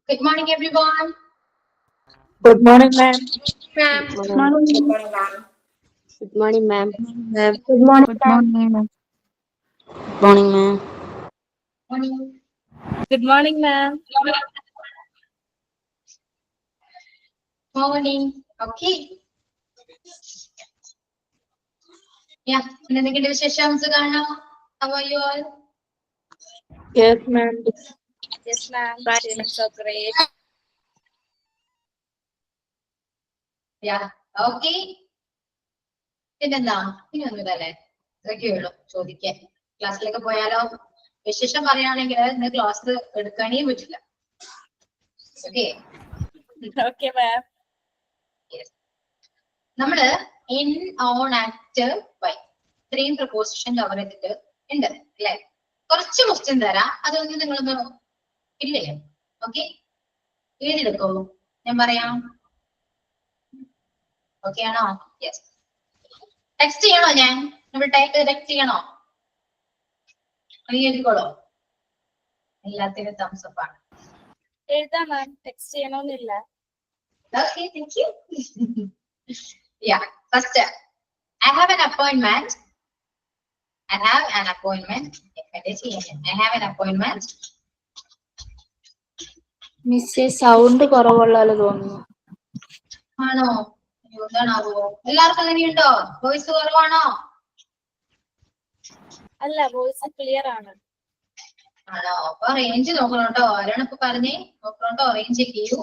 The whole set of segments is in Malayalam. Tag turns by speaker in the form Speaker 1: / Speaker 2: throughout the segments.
Speaker 1: Good morning, everyone.
Speaker 2: Good morning, ma'am.
Speaker 1: Ma'am.
Speaker 3: Good morning, ma'am.
Speaker 4: Good morning, ma'am.
Speaker 3: Ma'am.
Speaker 2: Good morning,
Speaker 5: Good
Speaker 2: ma'am.
Speaker 5: morning, ma'am.
Speaker 4: Good morning, ma'am.
Speaker 1: Morning.
Speaker 5: Good morning, ma'am.
Speaker 1: Morning. Okay. Yeah. എന്തെങ്കിലും വിശേഷം സുഖാണോ? How are you all?
Speaker 2: Yes, ma'am.
Speaker 5: Yes, ma'am. Feeling so great.
Speaker 1: Yeah. Okay. പിന്നെന്താ? ഇനി ഒന്നുമില്ലല്ലേ? ഇതൊക്കെ ഉള്ളൂ ചോദിക്കാൻ. ക്ലാസ്സിലൊക്കെ പോയാലോ? വിശേഷം പറയുകയാണെങ്കിൽ ഇന്ന് ക്ലാസ് എടുക്കാനേ പറ്റില്ല. ഓക്കെ.
Speaker 5: Okay, ma'am.
Speaker 1: നമ്മള് in, on, at, by ഇത്രയും പ്രപ്പോസിഷൻ കവർ ചെയ്തിട്ട് ഉണ്ട് അല്ലെ? കുറച്ച് ക്വസ്റ്റ്യൻ തരാം, അതൊന്ന് നിങ്ങളൊന്ന് ഇല്ലേ? ഓക്കെ, എഴുതിയെടുക്കോ? ഞാൻ പറയാം. ഓക്കെ ആണോ? യെസ്. ടെക്സ്റ്റ് ചെയ്യണോ? ഞാൻ നമ്മൾ ടെക്സ്റ്റ് ചെയ്യണോ? എഴുതിക്കോളോ? എല്ലാത്തിനും തംസ് അപ്പ് ആണ്.
Speaker 5: എഴുതാം മാം, ടെക്സ്റ്റ് ചെയ്യണമെന്നില്ല.
Speaker 1: Okay, thank you. Yeah, first, I have an appointment. I have an appointment. I have an appointment.
Speaker 2: മിസ്സേ സൗണ്ട് കുറവുള്ളപോലെ തോന്നുന്നു.
Speaker 1: ആണോ? എന്താണാവോ? എല്ലാവർക്കും അങ്ങനെയുണ്ടോ? വോയിസ് കുറവാണോ?
Speaker 5: അല്ല, വോയിസ് ക്ലിയർ ആണ്.
Speaker 1: ആണോ? അപ്പൊ റേഞ്ച് നോക്കണം കേട്ടോ. ആരാണ് ഇപ്പൊ പറഞ്ഞേ? നോക്കണം കേട്ടോ, റേഞ്ച് ചെക്ക് ചെയ്യൂ.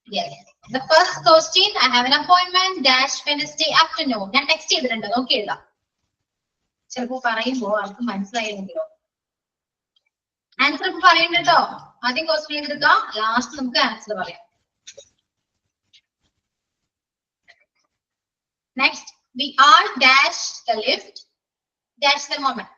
Speaker 1: Yes. The first question, I have an appointment dash Wednesday afternoon. ഞാൻ ടെക്സ്റ്റ് ചെയ്തിട്ടുണ്ട്, നോക്കി എഴുതാം. ചിലപ്പോ പറയുമ്പോ അവർക്ക് മനസ്സിലായില്ലെങ്കിലോ. ആൻസർ ഇപ്പൊ പറയണ്ട കേട്ടോ. ആദ്യം ക്വസ്റ്റ്യൻ ചെയ്തെടുക്കാം, ലാസ്റ്റ് നമുക്ക് ആൻസർ പറയാം. Next, we are dash the lift dash the moment.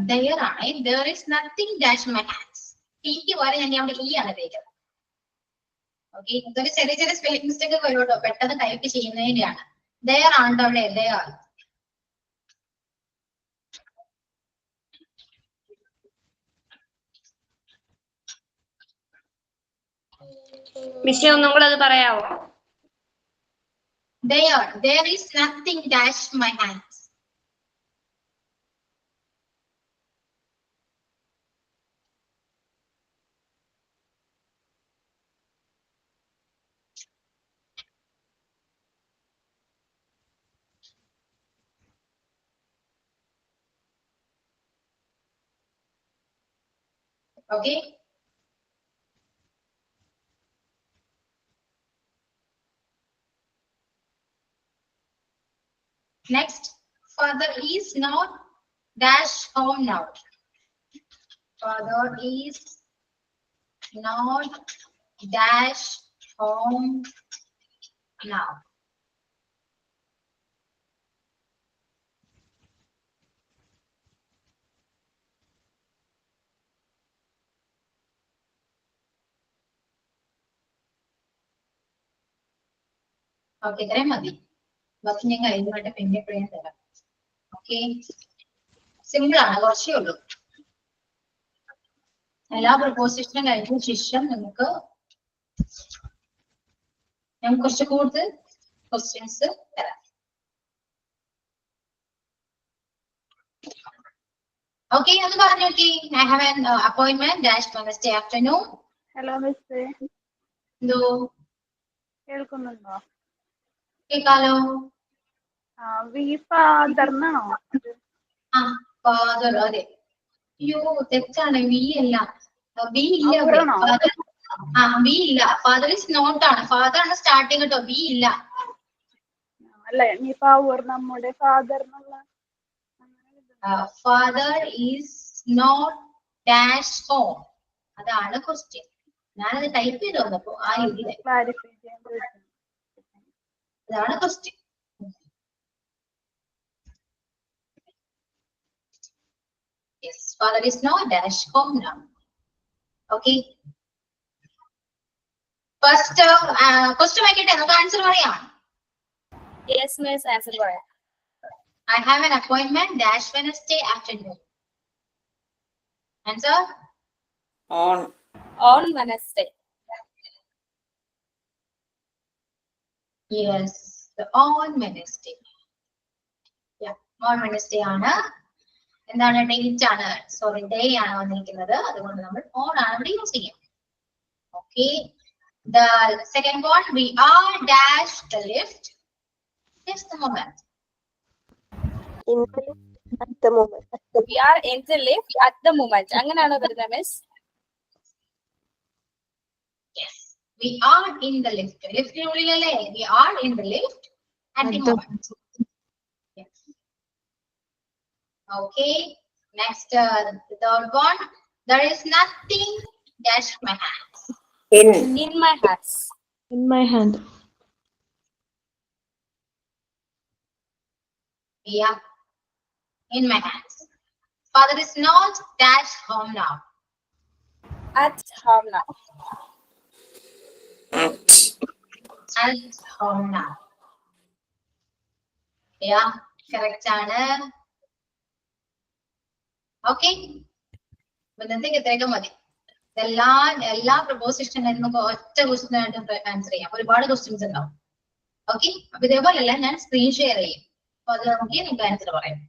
Speaker 1: There ആണ്. There is nothing dash my hands. ക്ക് പോലെ ഞാൻ അവിടെ ഈ ആണ് ഉപയോഗിക്കുന്നത്. ഓക്കെ, ഇതൊരു ചെറിയ ചെറിയ സ്പെല്ലിംഗ് മിസ്റ്റേക്ക് വരും കേട്ടോ, പെട്ടെന്ന് ടൈപ്പ് ചെയ്യുന്നതിന്റെയാണ്. There ആണ് അവിടെ. There.
Speaker 3: മിസ്സേ ഒന്നും കൂടെ അത് പറയാവോ?
Speaker 1: There is nothing dash my hands. Okay. Next, father is not dash home now. Father is not dash home now. Okay, ഇത്രയും മതി. ബാക്കി ഞാൻ കഴിഞ്ഞിട്ട് പിന്നെ എപ്പോഴും തരാം. ഓക്കെ, സിമ്പിൾ ആണ്, കുറച്ചേ ഉള്ളൂ. എല്ലാ പ്രപ്പോസിഷനും കഴിഞ്ഞ ശേഷം നിങ്ങൾക്ക് ഞാൻ കുറച്ച് കൂടുതൽ ക്വസ്റ്റ്യൻസ് തരാം. ഓക്കെ, ഒന്ന് പറഞ്ഞു നോക്കി. I have an appointment dash Wednesday afternoon.
Speaker 6: Hello miss,
Speaker 1: എന്തോ
Speaker 6: കേൾക്കുന്നുണ്ടോ?
Speaker 1: കേൾക്കാലോ.
Speaker 6: വി ഫാദർന്നാണോ?
Speaker 1: ആ, ഫാദർ. അതെ. അയ്യോ, തെറ്റാണ്. വി അല്ല, ബി ഇല്ല. ഫാദർ. ആ, ബി ഇല്ല. ഫാദർ ഇസ് നോട്ട് ആണ്. ഫാദർ ആണ് സ്റ്റാർട്ടിങ് കേട്ടോ, ബി ഇല്ല.
Speaker 6: അല്ലേ, നീ പവർ നമ്മുടെ ഫാദർ എന്നുള്ള
Speaker 1: father is not dash home. അതാണ് ക്വസ്റ്റ്യൻ. ഞാനത് ടൈപ്പ് ചെയ്ത് വന്നപ്പോ ആ രീതിയിൽ
Speaker 6: ക്ലാരിഫൈ ചെയ്യാൻ ചോദിച്ചു.
Speaker 1: അതാണ് question. Yes, father is not dash home now. Okay. First question വായിക്കട്ടെ, നമുക്ക് ആൻസർ പറയാം.
Speaker 5: Yes, miss. Answer പറയാം.
Speaker 1: I have an appointment dash Wednesday afternoon. Answer?
Speaker 5: On Wednesday.
Speaker 1: Yes, on Wednesday. Yeah, on Wednesday ആണ്. എന്താണ് ഡേറ്റ് ആണ്, സോറി ഡേ ആണ് വന്നിരിക്കുന്നത്, അതുകൊണ്ട് നമ്മൾ ഓൺ ആണ് ഇവിടെ യൂസ് ചെയ്യും. Okay, the second one, we are dash the lift. Just a moment.
Speaker 4: In at the moment.
Speaker 5: We are in the lift at the moment. അങ്ങനെയാണോ വരുന്നത് miss?
Speaker 1: Yes, we are in the lift. ലിഫ്റ്റിനുള്ളിലല്ലേ? We are in the lift at the moment. Yes. Okay, next, the third one, there is nothing dash my hands.
Speaker 5: In my hands.
Speaker 2: In my hand.
Speaker 1: Yeah, in my hands. Father is not dash home now.
Speaker 5: At home now.
Speaker 1: At home now. Yeah, correct ആണ്. ഓക്കെ, ഇന്നത്തേക്ക് ഇത്രയൊക്കെ മതി. എല്ലാ പ്രൊപ്പോസിഷനും നമുക്ക് ഒറ്റ ക്വസ്റ്റ്യൻ ആയിട്ട് ആൻസർ ചെയ്യാം. ഒരുപാട് ക്വസ്റ്റ്യൻസ് ഉണ്ടാവും. ഓക്കെ, അപ്പൊ ഇതേപോലെയല്ല, ഞാൻ സ്ക്രീൻ ഷെയർ ചെയ്യും. അപ്പൊ അത് നോക്കി നിങ്ങൾക്ക് ആൻസർ പറയാം.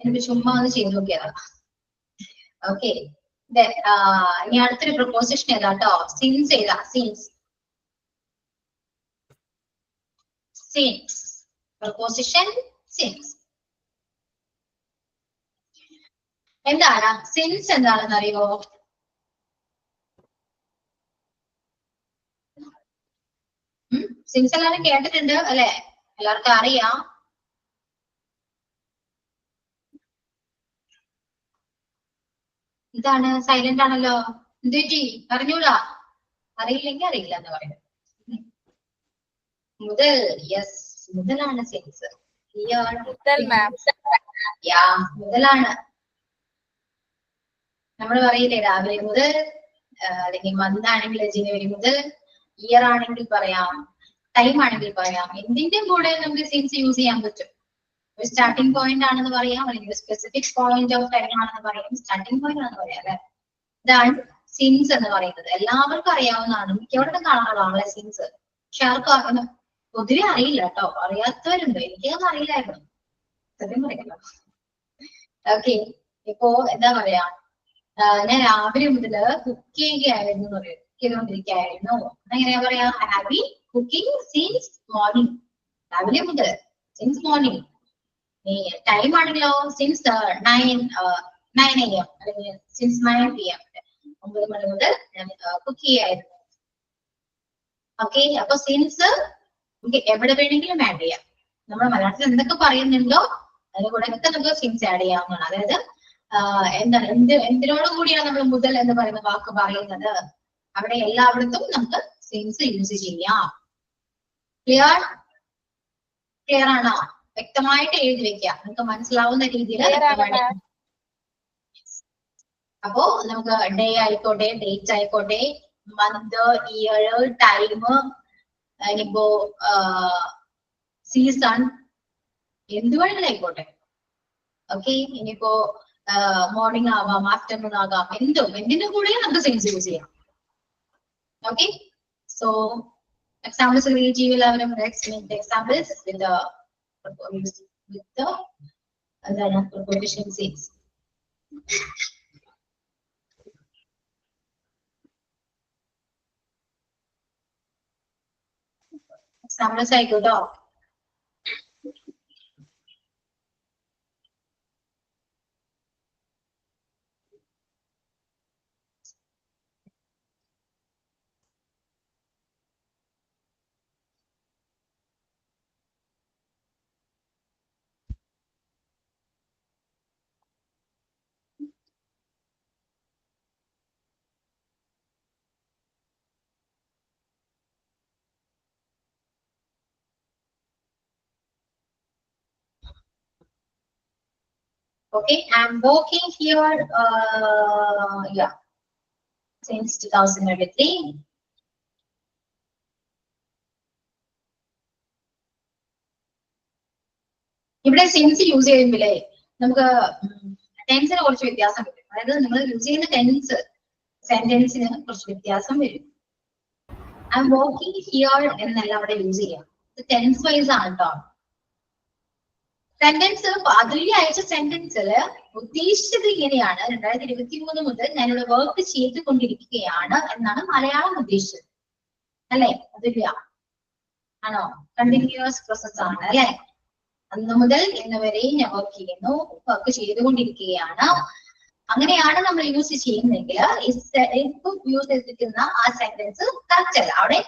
Speaker 1: എനിക്ക് ചുമ്മാ ഒന്ന് ചെയ്ത് നോക്കിയതാ. ഓക്കെ, ഇനി അടുത്തൊരു പ്രൊപ്പോസിഷൻ ഏതാ കേട്ടോ. സിൻസ് ഏതാ? സിൻസ്. Since proposition since. എന്താണ് സിൻസ്? എന്താണെന്ന് അറിയോ? സിൻസ് എല്ലാവരും കേട്ടിട്ടുണ്ട് അല്ലെ? എല്ലാവർക്കും അറിയാം. ഇതാണ് സൈലന്റ് ആണല്ലോ. എന്തുപറ്റി? അറിഞ്ഞൂടാ? അറിയില്ലെങ്കിൽ അറിയില്ല എന്ന് പറയുന്നത്. മുതൽ. യെസ്, മുതലാണ് സിൻസ്.
Speaker 5: മുതൽ മാം.
Speaker 1: യാ, മുതലാണ്. നമ്മൾ പറയില്ലേ രാവിലെ മുതൽ, അല്ലെങ്കിൽ മന്ത് ആണെങ്കിൽ ജനുവരി മുതൽ, ഇയർ ആണെങ്കിൽ പറയാം, ടൈം ആണെങ്കിൽ പറയാം. എന്തിന്റെ കൂടെ നമുക്ക് സിൻസ് യൂസ് ചെയ്യാൻ പറ്റും. ഒരു സ്റ്റാർട്ടിംഗ് പോയിന്റ് ആണെന്ന് പറയാം, അല്ലെങ്കിൽ സ്പെസിഫിക് പോയിന്റ് ഓഫ് ടൈം ആണെന്ന് പറയാം. സ്റ്റാർട്ടിംഗ് പോയിന്റ് ആണെന്ന് പറയാം അല്ലെ? ഇതാണ് സിൻസ് എന്ന് പറയുന്നത്. എല്ലാവർക്കും അറിയാവുന്നതാണ്, മിക്കവരുടെ കാണാറുള്ള സിൻസ്. പക്ഷെ ആർക്കും പൊതുവെ അറിയില്ല കേട്ടോ. അറിയാത്തവരുണ്ട്. എനിക്കതൊന്നും അറിയില്ലായിരുന്നു, സത്യം പറയല്ലോ. ഓക്കെ, ഇപ്പോ എന്താ പറയാ, ഞാൻ രാവിലെ മുതല് കുക്ക് ചെയ്യുകയായിരുന്നു എന്ന് പറയും. കുക്ക് ചെയ്തുകൊണ്ടിരിക്കുകയായിരുന്നു. എങ്ങനെയാ പറയാ? Happy cooking since morning. രാവിലെ മുതൽ, സിൻസ് മോർണിംഗ്. ടൈം ആണെങ്കിലോ സിൻസ് 9 AM അല്ലെങ്കിൽ സിൻസ് 9 PM. 9 മണി മുതൽ ഞാൻ കുക്ക് ചെയ്യായിരുന്നു. ഓക്കെ, അപ്പൊ സിൻസ് നമുക്ക് എവിടെ വേണമെങ്കിലും ആഡ് ചെയ്യാം. നമ്മൾ മലയാളത്തിൽ എന്തൊക്കെ പറയുന്നുണ്ടോ അതിന്റെ കൂടെ ഒക്കെ നമുക്ക് സിൻസ് ആഡ് ചെയ്യാവുന്നതാണ്. അതായത് എന്താണ്, എന്തിനോട് കൂടിയാണ് നമ്മൾ മുതൽ എന്ന് പറയുന്ന വാക്ക് പറയുന്നത്, അവിടെ എല്ലായിടത്തും നമുക്ക് സിൻസ് യൂസ് ചെയ്യാം. ക്ലിയർ? ക്ലിയർ ആണോ? വ്യക്തമായിട്ട് എഴുതി വെക്കാം, നിങ്ങൾക്ക് മനസ്സിലാവുന്ന രീതിയിൽ. അപ്പോ നമുക്ക് ഡേ ആയിക്കോട്ടെ, ഡേറ്റ് ആയിക്കോട്ടെ, മന്ത്, ഇയർ, ടൈം, ഇനിയിപ്പോ സീസൺ, എന്ത് വേണമെങ്കിലും ആയിക്കോട്ടെ. ഓക്കെ, ഇനിയിപ്പോ മോർണിംഗ് ആവാം, ആഫ്റ്റർനൂൺ ആകാം, എന്തിന്റെ കൂടെ നമുക്ക് സിൻസ് യൂസ് ചെയ്യാം. ഓക്കെ, സോ examples create എല്ലാവരും examples with the preposition since. Examples ആയിക്കോട്ടോ. Okay, I'm working here. Yeah. since 2023. ഇവിടെ സിൻസ് യൂസ് ചെയ്യുമ്പോഴേ നമുക്ക് ടെൻസിന് കുറച്ച് വ്യത്യാസം വരും. അതായത് നിങ്ങൾ യൂസ് ചെയ്യുന്ന ടെൻസ് സെന്റൻസിന് കുറച്ച് വ്യത്യാസം വരും. ഐ എം വർക്കിംഗ് ഹിയർ എന്നല്ല അവിടെ യൂസ് ചെയ്യാം. ടെൻസ് വൈസ് ആണ് കേട്ടോ. സെന്റൻസ് അതിൽ അയച്ച സെന്റൻസില് ഉദ്ദേശിച്ചത് ഇങ്ങനെയാണ്, 2023 മുതൽ ഞാനിവിടെ വർക്ക് ചെയ്തുകൊണ്ടിരിക്കുകയാണ് എന്നാണ് മലയാളം ഉദ്ദേശിച്ചത് അല്ലെ? അതില്ല ആണോ? കണ്ടിന്യൂസ് പ്രോസസ് ആണ് അല്ലെ? അന്ന് മുതൽ ഇന്ന് വരെ ഞാൻ വർക്ക് ചെയ്യുന്നു, വർക്ക് ചെയ്തുകൊണ്ടിരിക്കുകയാണ്. അങ്ങനെയാണ് നമ്മൾ യൂസ് ചെയ്യുന്നതെങ്കിൽ യൂസ് ചെയ്തിരിക്കുന്ന ആ സെന്റൻസ് കറക്റ്റ് അല്ല. അവിടെ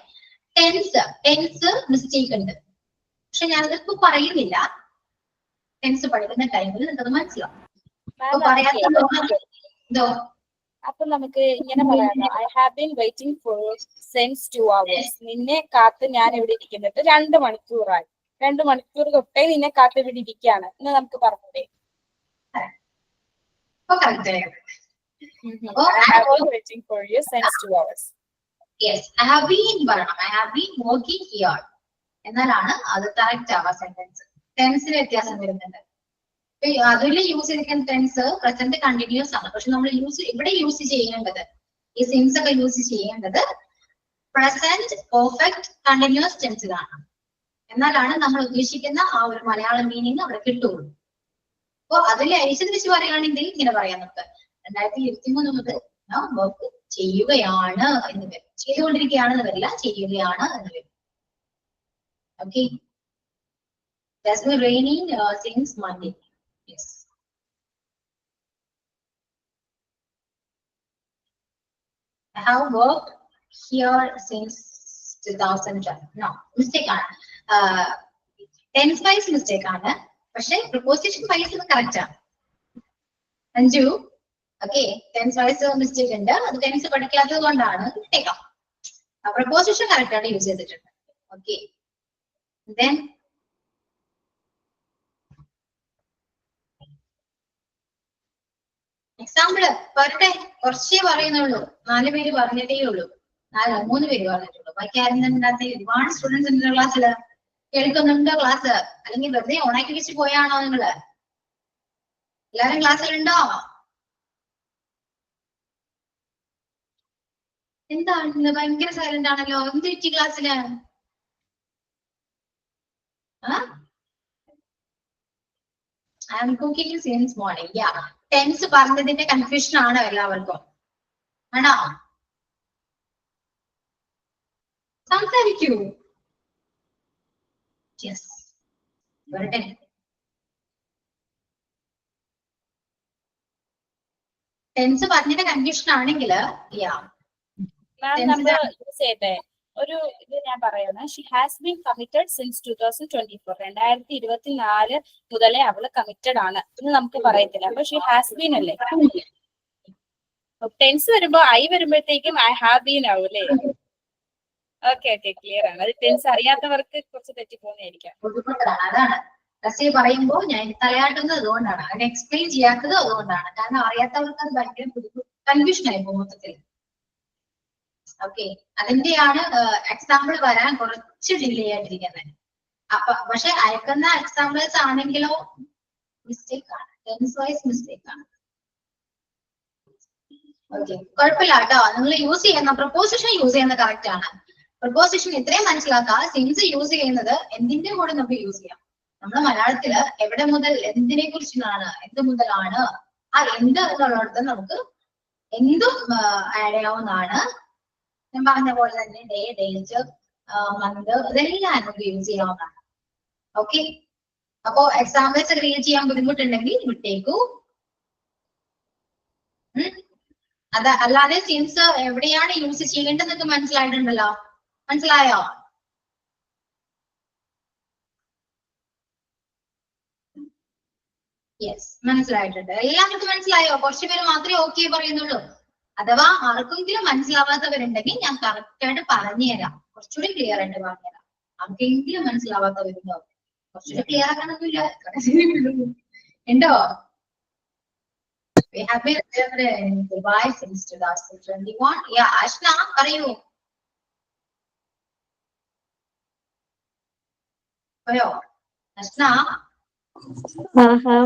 Speaker 1: ടെൻസ് മിസ്റ്റേക്ക് ഉണ്ട്. പക്ഷെ ഞാനതിപ്പോ പറയുന്നില്ല. ടെൻസ് പഠിക്കുന്ന ടൈമിൽ നിങ്ങൾക്കത് മനസ്സിലാവും.
Speaker 5: അപ്പൊ നമുക്ക് ഇങ്ങനെ പറയാം, I have been waiting for since 2 hours. നിന്നെ കാത്ത് ഞാൻ ഇവിടെ ഇരിക്കുന്നിട്ട് 2 മണിക്കൂറായി. 2 മണിക്കൂർ തൊട്ടേ നിന്നെ കാത്ത് ഇവിടെ ഇരിക്കുകയാണ് എന്ന് നമുക്ക് പറഞ്ഞൂടെ? I have been waiting for you since 2 hours.
Speaker 1: Yes, I have been പറയണം. I have been working here എന്നാലാണ് അത് കറക്റ്റ് ആവാ സെന്റൻസ്. ടെൻസിന് വ്യത്യാസം വരുന്നുണ്ട്. അതിൽ യൂസ് ചെയ്തിരിക്കുന്ന ടെൻസ് പ്രസന്റ് കണ്ടിന്യൂസ് ആണ്. പക്ഷെ നമ്മൾ ഇവിടെ യൂസ് ചെയ്യേണ്ടത്, ഈ സിൻസ് ഒക്കെ യൂസ് ചെയ്യേണ്ടത് പ്രസന്റ് പെർഫെക്റ്റ് കണ്ടിന്യൂസ് ടെൻസിലാണ്. എന്നാലാണ് നമ്മൾ ഉദ്ദേശിക്കുന്ന ആ ഒരു മലയാളം മീനിങ് അവിടെ കിട്ടുള്ളൂ. അപ്പൊ അതിൽ അയച്ചത് വെച്ച് പറയുകയാണെങ്കിൽ ഇങ്ങനെ പറയാം നമുക്ക്, 2023 മുതൽ വർക്ക് ചെയ്യുകയാണ് എന്ന് വരും. ചെയ്തുകൊണ്ടിരിക്കുകയാണെന്ന് വരില്ല, ചെയ്യുകയാണ് എന്ന് വരും. Okay. It has been raining since Monday. Yes. I have worked here since 2012. No, mistake ആണ്. Tense wise mistake ആണ്. പക്ഷെ preposition wise ഇത് correct ആണ്. Anju, okay, tense wise mistake ഉണ്ട്. അത് ടെൻസ് പഠിക്കാത്തത് കൊണ്ടാണ് കിട്ടേക്കാം. പ്രപ്പോസിഷൻ കറക്റ്റ് ആണ് യൂസ് ചെയ്തിട്ടുണ്ട്. ഓക്കെ. ദെൻ എക്സാമ്പിള് പറട്ടെ, കുറച്ചേ പറയുന്നുള്ളൂ. 4 പേര് പറഞ്ഞിട്ടേ ഉള്ളൂ. 3 പേര് പറഞ്ഞിട്ടുള്ളൂ. ബാക്കി ആരും തന്നെ ഒരുപാട് സ്റ്റുഡൻസ് ഉണ്ട് ക്ലാസ്സില്. കേൾക്കുന്നുണ്ടോ ക്ലാസ്? അല്ലെങ്കിൽ വെറുതെ ഓണാക്കി വെച്ച് പോയാണോ നിങ്ങള്? എല്ലാരും ക്ലാസ്സിലുണ്ടോ? എന്താണ് ഭയങ്കര സൈലന്റ് ആണല്ലോ? എന്ത് പറ്റി ക്ലാസ്സില്? I am cooking since morning. Yeah, tense പറഞ്ഞതിന്റെ കൺഫ്യൂഷൻ ആണോ എല്ലാവർക്കും? ആണോ? സംസാരിക്കൂ. യെസ്, വരട്ടെ. ടെൻസ് പറഞ്ഞതിന്റെ കൺഫ്യൂഷൻ ആണെങ്കിൽ യാ
Speaker 5: നമ്മൾ യൂസ് ചെയ്തേ ഒരു ഇത് ഞാൻ പറയുന്നത്, she has been committed since 2024. 2024 മുതലേ അവള് കമ്മിറ്റഡ് ആണ് എന്ന് നമുക്ക് പറയത്തില്ല. അപ്പൊ ഷി ഹാസ് ബീൻ അല്ലേ? ടെൻസ് വരുമ്പോ ഐ വരുമ്പോഴത്തേക്കും ഐ ഹാവ് ബീൻ ആവും അല്ലേ? ഓക്കെ ഓക്കെ, ക്ലിയർ ആണ്. അത് ടെൻസ് അറിയാത്തവർക്ക് കുറച്ച് തെറ്റിപ്പോകുന്നതായിരിക്കാം.
Speaker 1: അതാണ് റസി പറയുമ്പോൾ ഞാൻ തലയാട്ടുന്നത് അതുകൊണ്ടാണ്, അതിനെ എക്സ്പ്ലെയിൻ ചെയ്യാത്തത് അതുകൊണ്ടാണ്. കാരണം അറിയാത്തവർക്ക് അത് ഭയങ്കര കൺഫ്യൂഷൻ ആയി പോകും മൊത്തത്തിൽ. ഓക്കെ, അതിന്റെയാണ് എക്സാമ്പിൾ വരാൻ കുറച്ച് ഡിലേ ആയിട്ടിരിക്കുന്നത്. അപ്പൊ പക്ഷെ അയക്കുന്ന എക്സാമ്പിൾസ് ആണെങ്കിലോ മിസ്റ്റേക്ക് ആണ്, ടെൻസ് വൈസ് മിസ്റ്റേക്ക് ആണ്. ഓക്കെ, കുഴപ്പമില്ല കേട്ടോ. നിങ്ങൾ യൂസ് ചെയ്യുന്ന പ്രപ്പോസിഷൻ യൂസ് ചെയ്യുന്നത് കറക്റ്റ് ആണ്. പ്രപ്പോസിഷൻ ഇത്രയും മനസ്സിലാക്കുക, സിൻസ് യൂസ് ചെയ്യുന്നത് എന്തിന്റെ കൂടെ നമുക്ക് യൂസ് ചെയ്യാം. നമ്മുടെ മലയാളത്തില് എവിടെ മുതൽ എന്തിനെ കുറിച്ചാണ്, എന്ത് മുതലാണ്, ആ എന്ത് എന്നുള്ളിടത്ത് നമുക്ക് എന്തും ആഡ് ചെയ്യാവുന്നതാണ്. ഞാൻ പറഞ്ഞ പോലെ തന്നെ ഡേ, ഡേറ്റ്, മന്ത്, ഇതെല്ലാം നമുക്ക് യൂസ് ചെയ്യാവുന്നതാണ്. ഓക്കെ, അപ്പോ എക്സാമ്പിൾസ് ക്രിയേറ്റ് ചെയ്യാൻ ബുദ്ധിമുട്ടുണ്ടെങ്കിൽ വിട്ടേക്കൂ. അല്ലാതെ സിൻസ് എവിടെയാണ് യൂസ് ചെയ്യേണ്ടതെന്നൊക്കെ മനസ്സിലായിട്ടുണ്ടല്ലോ. മനസ്സിലായോ? യെസ്, മനസ്സിലായിട്ടുണ്ട്. എല്ലാവർക്കും മനസ്സിലായോ? കുറച്ചു പേര് മാത്രമേ ഓക്കെ പറയുന്നുള്ളൂ. അഥവാ ആർക്കെങ്കിലും മനസ്സിലാവാത്തവരുണ്ടെങ്കിൽ ഞാൻ കറക്റ്റ് ആയിട്ട് പറഞ്ഞുതരാം, കുറച്ചുകൂടി ക്ലിയർ ആയിട്ട് പറഞ്ഞുതരാം. ആർക്കെങ്കിലും മനസ്സിലാവാത്തവരുണ്ടോ? കുറച്ചുകൂടി ക്ലിയർ ആക്കാനൊന്നുമില്ല ഉണ്ടോ? We have been lived in Dubai since 2021. Yeah, Ashna, പറയൂ. പറയോ അഷ്ന?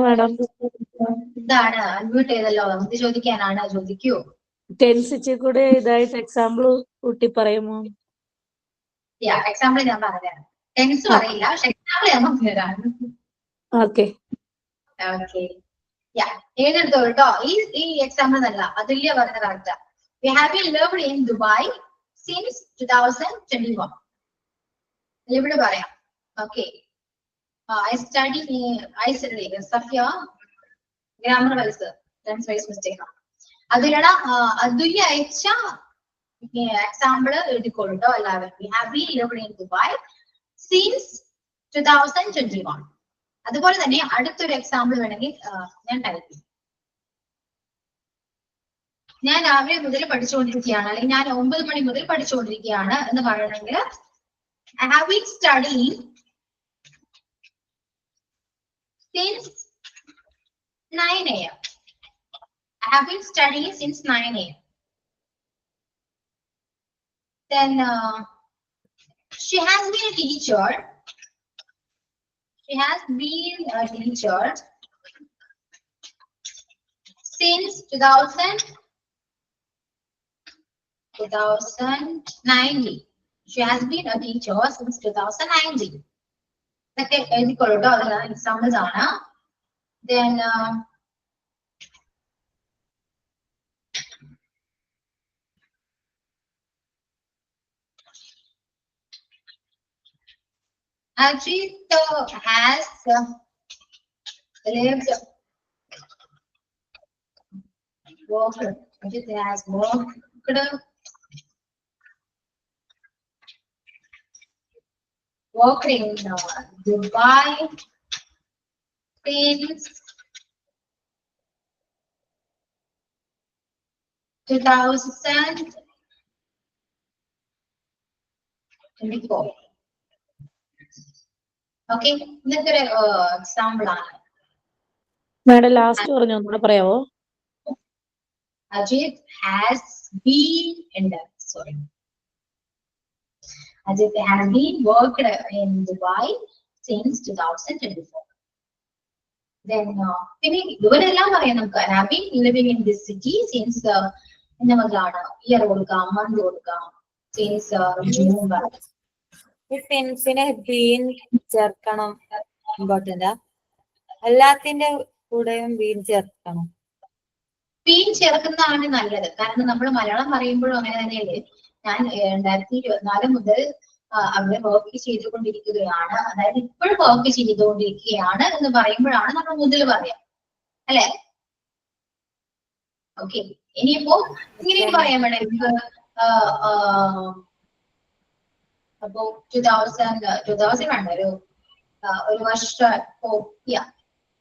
Speaker 2: മാഡം.
Speaker 1: എന്താണ് അൺമ്യൂട്ട് ചെയ്തല്ലോ, എന്ത് ചോദിക്കാനാണ്? ചോദിക്കൂ.
Speaker 2: ടെൻസ് കൂടെ ഇതായിട്ട് എക്സാമ്പിൾ കൂട്ടി പറയുമോ?
Speaker 1: എക്സാമ്പിൾ ഞാൻ പറഞ്ഞുതരാം. ടെൻസ് പറയില്ല, പക്ഷെ എക്സാമ്പിൾ ഞാൻ പറഞ്ഞുതരാം.
Speaker 2: ഓക്കെ.
Speaker 1: ഓക്കെ, ഏതെടുത്തോളൂ കേട്ടോ. ഈ എക്സാമ്പിൾ നല്ല അതുല്യ പറഞ്ഞ correct. We have been lived in Dubai since 2021. ഇവിടെ പറയാം. Okay, I study Safia grammar wise tense wise mistake. അതിലുള്ള അതുല്യ അയച്ച എക്സാമ്പിൾ എഴുതിക്കോളൂ കേട്ടോ എല്ലാവരും. We have been lived in Dubai since 2021. അതുപോലെ തന്നെ അടുത്തൊരു എക്സാമ്പിൾ വേണമെങ്കിൽ ഞാൻ ടൈപ്പ് ചെയ്യും. ഞാൻ രാവിലെ മുതൽ പഠിച്ചുകൊണ്ടിരിക്കുകയാണ്, അല്ലെങ്കിൽ ഞാൻ 9 മണി മുതൽ പഠിച്ചുകൊണ്ടിരിക്കുകയാണ് എന്ന് പറയണമെങ്കിൽ I have been studying since 9 AM. I have been studying since 9 AM. Then she has been a teacher. She has been a teacher since 2019. She has been a teacher since 2019. Okay, examples ആണ്. Then Ajit has lived, worked. Ajit has worked in Dubai since 2024. Okay, ഇന്നത്തെ ഒരു എക്സാമ്പിൾ ആണ്.
Speaker 2: മാഡം ലാസ്റ്റ് പറഞ്ഞു ഒന്നുകൂടെ പറയാവോ?
Speaker 1: Ajit has been Ajit has been worked in Dubai since 2024. Then പിന്നെ ഇവരെല്ലാം പറയാം നമുക്ക്. Have been living in this city since എന്താണ് ഇയർ കൊടുക്കാം, മന്ത് കൊടുക്കാം, since June.
Speaker 7: ഈ സെൻസിനെ ബീൻ ചേർക്കണം, ഇമ്പോർട്ടന്റ്. എല്ലാത്തിന്റെ കൂടെയും ബീൻ ചേർക്കണം.
Speaker 1: ബീൻ ചേർക്കുന്നതാണ് നല്ലത്. കാരണം നമ്മൾ മലയാളം പറയുമ്പോഴും അങ്ങനെ തന്നെയല്ലേ. ഞാൻ 2024 മുതൽ അവിടെ വർക്ക് ചെയ്തുകൊണ്ടിരിക്കുകയാണ്, അതായത് ഇപ്പോഴും വർക്ക് ചെയ്തുകൊണ്ടിരിക്കുകയാണ് എന്ന് പറയുമ്പോഴാണ് നമ്മൾ മുതൽ പറയാം, അല്ലെ? ഓക്കെ, ഇനിയിപ്പോ ഇങ്ങനെയും പറയാൻ വേണമെങ്കിൽ അപ്പോ 2000 വേണ്ട, ഒരു വർഷം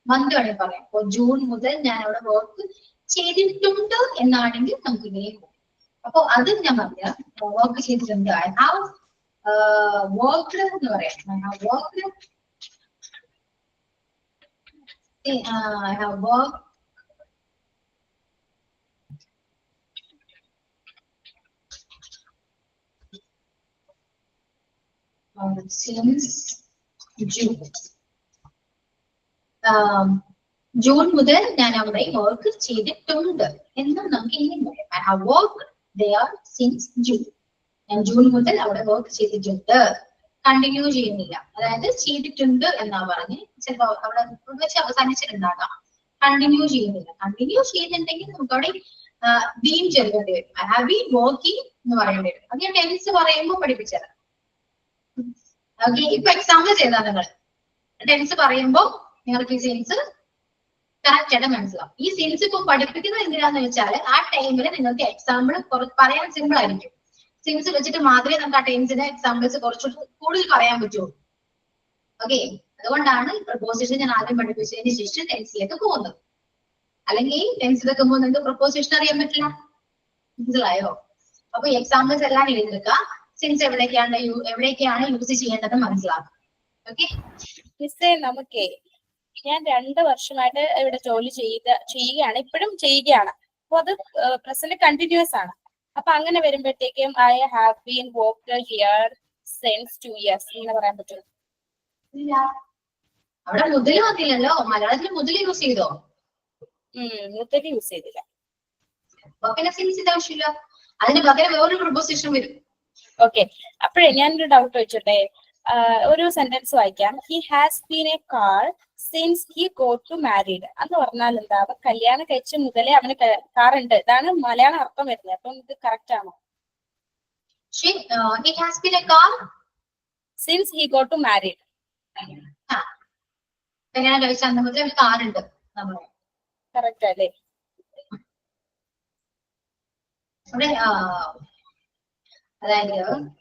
Speaker 1: മന്ത് വേണമെങ്കിൽ പറയാം. അപ്പോ ജൂൺ മുതൽ ഞാൻ അവിടെ വർക്ക് ചെയ്തിട്ടുണ്ട് എന്നാണെങ്കിൽ നമുക്ക് ഇങ്ങനെ പോകും. അപ്പൊ അത് ഞാൻ പറഞ്ഞ വർക്ക് ചെയ്തിട്ടുണ്ട്. I have worked എന്ന് പറയാം. I have worked since June. June മുതൽ ഞാൻ അവിടെ വർക്ക് ചെയ്തിട്ടുണ്ട് എന്നും നമുക്ക് ഇനി പറയാം. I have worked there since June. ഞാൻ ജൂൺ മുതൽ അവിടെ വർക്ക് ചെയ്തിട്ടുണ്ട്. കണ്ടിന്യൂ ചെയ്യുന്നില്ല, അതായത് ചെയ്തിട്ടുണ്ട് എന്നാ പറഞ്ഞ് ചിലപ്പോ അവിടെ വെച്ച് അവസാനിച്ചിട്ടുണ്ടാകാം. കണ്ടിന്യൂ ചെയ്യുന്നില്ല. കണ്ടിന്യൂ ചെയ്യുന്നുണ്ടെങ്കിൽ നമുക്ക് അവിടെ ബീൻ ചേർക്കേണ്ടി വരും. I have been working എന്ന് പറയേണ്ടി വരും. അത് ഞാൻ ടെൻസ് പറയുമ്പോൾ പഠിപ്പിച്ചത്. ഓക്കെ, ഇപ്പൊ എക്സാമ്പിൾ ചെയ്താൽ നിങ്ങൾ ടെൻസ് പറയുമ്പോൾ നിങ്ങൾക്ക് ഈ സെൻസ് കറക്റ്റ് ആയിട്ട് മനസ്സിലാവും. ഈ സെൻസ് ഇപ്പൊ പഠിപ്പിക്കുന്നത് എന്തിനാന്ന് വെച്ചാൽ ആ ടൈമിൽ നിങ്ങൾക്ക് എക്സാമ്പിൾ പറയാൻ സിമ്പിൾ ആയിരിക്കും. സെൻസ് വെച്ചിട്ട് മാത്രമേ നമുക്ക് ആ ടെൻസിന്റെ എക്സാമ്പിൾസ് കുറച്ചുകൂടി കൂടുതൽ പറയാൻ പറ്റുള്ളൂ. ഓക്കെ, അതുകൊണ്ടാണ് പ്രപ്പോസിഷൻ ഞാൻ ആദ്യം പഠിപ്പിച്ചതിന് ശേഷം ടെൻസിലേക്ക് പോകുന്നത്. അല്ലെങ്കിൽ ടെൻസിലേക്ക് പോകുമ്പോൾ നിങ്ങൾക്ക് പ്രപ്പോസിഷൻ അറിയാൻ പറ്റില്ല. മനസ്സിലായോ? അപ്പൊ ഈ എക്സാമ്പിൾസ് എല്ലാം എഴുതിയെടുക്കുക. സെൻസ് എവിടേക്കാണ് യൂസ് ചെയ്യേണ്ടത് മനസ്സിലാക്കുക. ഓക്കെ,
Speaker 5: മിസ്സേ, നമുക്ക് ഞാൻ 2 വർഷമായിട്ട് ഇവിടെ ജോലി ചെയ്യുകയാണ്, ഇപ്പോഴും ചെയ്യുകയാണ്. അപ്പൊ അത് പ്രസന്റ് കണ്ടിന്യൂസ് ആണ്. അപ്പൊ അങ്ങനെ വരുമ്പോഴത്തേക്കും I have been work here since 2 years എന്ന് പറയാൻ പറ്റും.
Speaker 1: ഇല്ല, അവിടെ മുതൽ വന്നില്ലല്ലോ. മലയാളത്തിൽ മുതൽ യൂസ് ചെയ്തോ?
Speaker 5: മുതൽ യൂസ് ചെയ്തില്ല.
Speaker 1: അപ്പൊ പിന്നെ സിൻസിന്റെ ആവശ്യമില്ല. അതിന് പകരം വേറൊരു പ്രൊപ്പോസിഷൻ വരും.
Speaker 5: ഓക്കെ, അപ്പോഴേ ഞാനൊരു ഡൗട്ട് വെച്ചോട്ടെ. ഒരു സെന്റൻസ് വായിക്കാം. He has been a car since he got to married എന്ന് പറഞ്ഞാൽ എന്താ? അവൻ കല്യാണം കഴിച്ച മുതലേ അവന് കാർ ഉണ്ട്. ഇതാണ് മലയാളം അർത്ഥം വരുന്നത്. അപ്പം ഇത് കറക്റ്റ് ആണോ?
Speaker 1: He has been a car
Speaker 5: since he got to married.
Speaker 1: കല്യാണം കഴിച്ച അന്ന് മുതൽ ഒരു കാർ ഉണ്ട്. നമ്മളെ
Speaker 5: കറക്റ്റ് അല്ലേ?
Speaker 1: അവിടെ അതായത്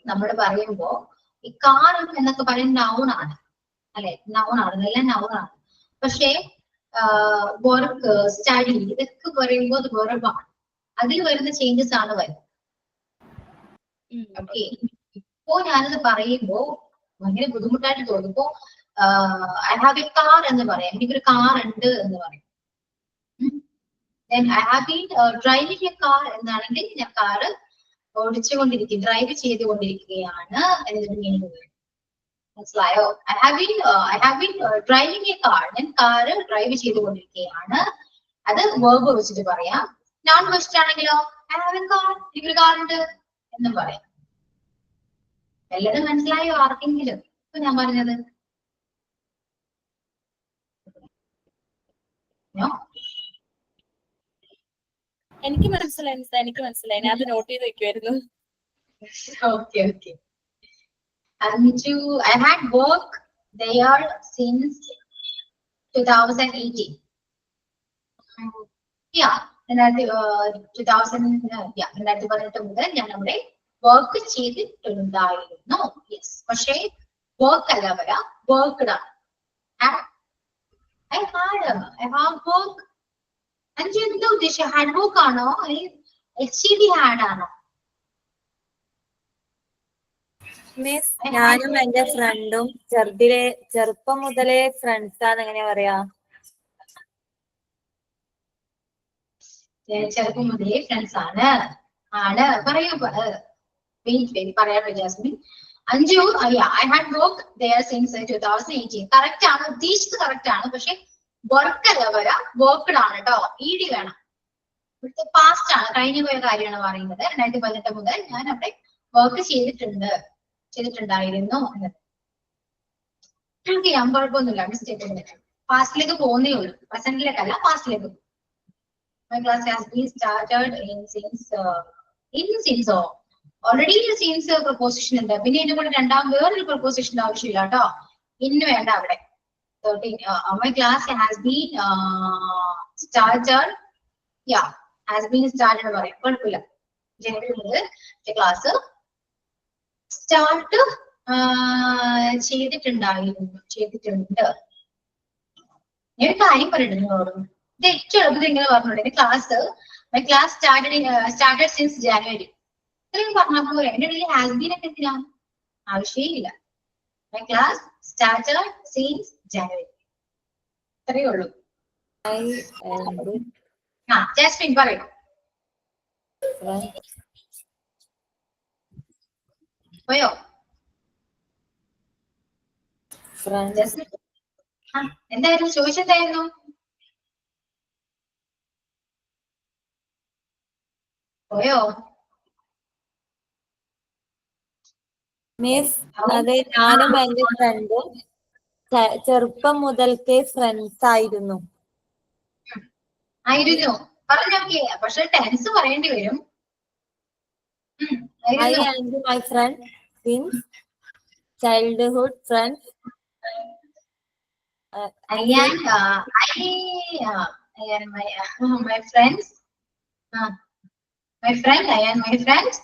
Speaker 1: നമ്മൾ പറയുമ്പോ ഈ കാർ എന്നൊക്കെ പറയുന്ന നൗൺ ആണ് അല്ലെ? നൗൺ ആണ്, നല്ല നൗൺ ആണ്. പക്ഷേ വർക്ക്, സ്റ്റഡി ഇതൊക്കെ പറയുമ്പോൾ അത് വെർബാണ്. അതിൽ വരുന്ന ചേഞ്ചസ് ആണ് വരുന്നത്. ഓക്കെ, ഇപ്പോ ഞാനത് പറയുമ്പോ ഭയങ്കര ബുദ്ധിമുട്ടായിട്ട് തോന്നുമ്പോ ഐ ഹാവ് എ കാർ എന്ന് പറയാം. എനിക്കൊരു കാർ ഉണ്ട് എന്ന് പറയും. I have been driving a car എന്നാണെങ്കിൽ ഞാൻ കാറ് ഓടിച്ചുകൊണ്ടിരിക്കും, ഡ്രൈവ് ചെയ്തുകൊണ്ടിരിക്കുകയാണ് എന്നൊരു മീനിങ് വരും. മനസ്സിലായോ? I have been driving a car, ഞാൻ കാറ് ഡ്രൈവ് ചെയ്തുകൊണ്ടിരിക്കുകയാണ്. അത് വേർബ് വെച്ചിട്ട് പറയാം. നോൺ വെച്ചിട്ടാണെങ്കിലോ ഐ ഹാവ് എ കാർ, എനിക്കൊരു കാർ ഉണ്ട് എന്നും പറയാം. എല്ലാവരും മനസ്സിലായോ ആർക്കെങ്കിലും ഇപ്പൊ ഞാൻ പറഞ്ഞത്?
Speaker 5: എനിക്ക് മനസ്സിലായി. ഞാൻ അത് നോട്ട് ചെയ്ത് വെക്കുമായിരുന്നു.
Speaker 1: Okay, okay. Anju, I had worked there since 2018. Yeah, 2018 മുതൽ ഞാൻ അവിടെ വർക്ക് ചെയ്തിട്ടുണ്ടായിരുന്നു. യെസ്, പക്ഷേ വർക്ക് അല്ല വരാ, വർക്ക്ഡ് ആണ്. I have work. അഞ്ചു എന്താ ഉദ്ദേശിച്ച? ഹാഡ് വർക്ക് ആണോ? HCD ഹാഡ് ആണോ?
Speaker 7: മിസ്, ഞാനും എന്റെ ഫ്രണ്ടും ചെറുപ്പം മുതലേ ഫ്രണ്ട്സ് ആണ്. എങ്ങനെയാ പറയാ?
Speaker 1: ചെറുപ്പം മുതലേ ഫ്രണ്ട്സ് ആണ്. പറയൂ, പറയാട്ടോ Jasmine. Anju, I had work there since 2018. Correct ആണ്, ഉദ്ദേശിച്ചത് കറക്റ്റ് ആണ്. പക്ഷെ വർക്ക് അല്ല വരാ, വർക്ക്ഡ് ആണ് കേട്ടോ. ED വേണം. ഇവിടുത്തെ പാസ്റ്റ് ആണ്, കഴിഞ്ഞു പോയ കാര്യമാണ് പറയുന്നത്. 2018 മുതൽ ഞാൻ അവിടെ വർക്ക് ചെയ്തിട്ടുണ്ടായിരുന്നു എന്നത്. ചെയ്യാൻ കുഴപ്പമൊന്നുമില്ല. മിസ്റ്റേക്ക് പാസ്റ്റിലേക്ക് പോകുന്നേ ഉള്ളൂ, പ്രസന്റിലേക്കല്ല, പാസ്റ്റിലേക്ക്. My class has been started since already since proposition ഉണ്ട്. പിന്നെ ഇതിന്റെ കൂടെ വേറൊരു പ്രൊപ്പോസിഷന്റെ ആവശ്യമില്ല കേട്ടോ. ഇന്ന് വേണ്ട അവിടെ. My class has been started. Has been started എന്ന് പറയും, കുഴപ്പമില്ല. ജനുവരി മുതൽ ക്ലാസ് സ്റ്റാർട്ട് ചെയ്തിട്ടുണ്ട്. ഞാൻ കാര്യം പറഞ്ഞിട്ടുണ്ടോ? ഇത് ഏറ്റവും എളുപ്പത്തിൽ ഇങ്ങനെ പറഞ്ഞോളൂ. My class started since January. ഇത്രയും പറഞ്ഞാൽ പോലെ. എന്റെ ഇടയിൽ ഹാസ് ബീൻ ഒക്കെ എന്തിനാണ്? ആവശ്യമില്ല. My class started since January. ഇത്രയേ ഉള്ളൂ. ജാസ്മിൻ പറയൂ. പോയോ? എന്തായിരുന്നു ചോദിച്ചെന്തായിരുന്നു? പോയോ?
Speaker 7: മിസ്, അതെ, ഞാനും എന്റെ ഫ്രണ്ടും ചെറുപ്പം മുതൽക്കേ ഫ്രണ്ട്സ് ആയിരുന്നു.
Speaker 1: പറഞ്ഞോക്കെ, പക്ഷെ ടെൻസ് പറയേണ്ടി വരും.
Speaker 7: I and my friend since childhood friends.
Speaker 1: I and my friends. My friend, I and my friends.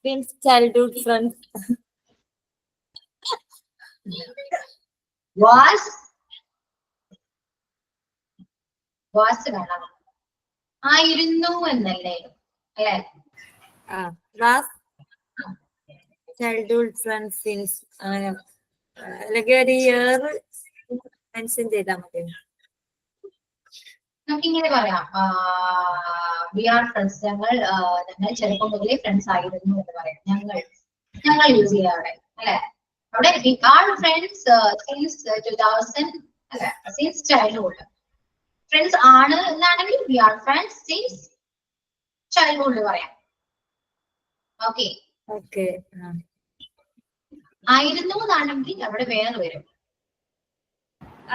Speaker 7: Since childhood friends.
Speaker 1: Was വേണം. ആയിരുന്നു എന്നല്ലേ അല്ലേ?
Speaker 7: Was childhood friends since. അല്ലെങ്കിൽ ഒരു ഇയർ മെൻഷൻ ചെയ്താൽ മതി.
Speaker 1: നമുക്കിങ്ങനെ പറയാം, വി ആർ ഫ്രണ്ട്സ്, ഞങ്ങൾ ചെറുപ്പം മുതലേ ഫ്രണ്ട്സ് ആയിരുന്നു എന്ന് പറയാം. ഞങ്ങൾ യൂസ് ചെയ്യാറ് അല്ലെ. അവിടെ വി ആർ ഫ്രണ്ട്സ് സിൻസ് 2000 അല്ലെ, സിൻസ് ചൈൽഡ്ഹുഡ്. ഫ്രണ്ട്സ് ആണ് എന്നാണെങ്കിൽ we are friends since childhood പറയാം. ഓക്കെ.
Speaker 7: ഓക്കെ.
Speaker 1: ആയിരുന്നു എന്നാണെങ്കിൽ അവിടെ വേറെ വരും.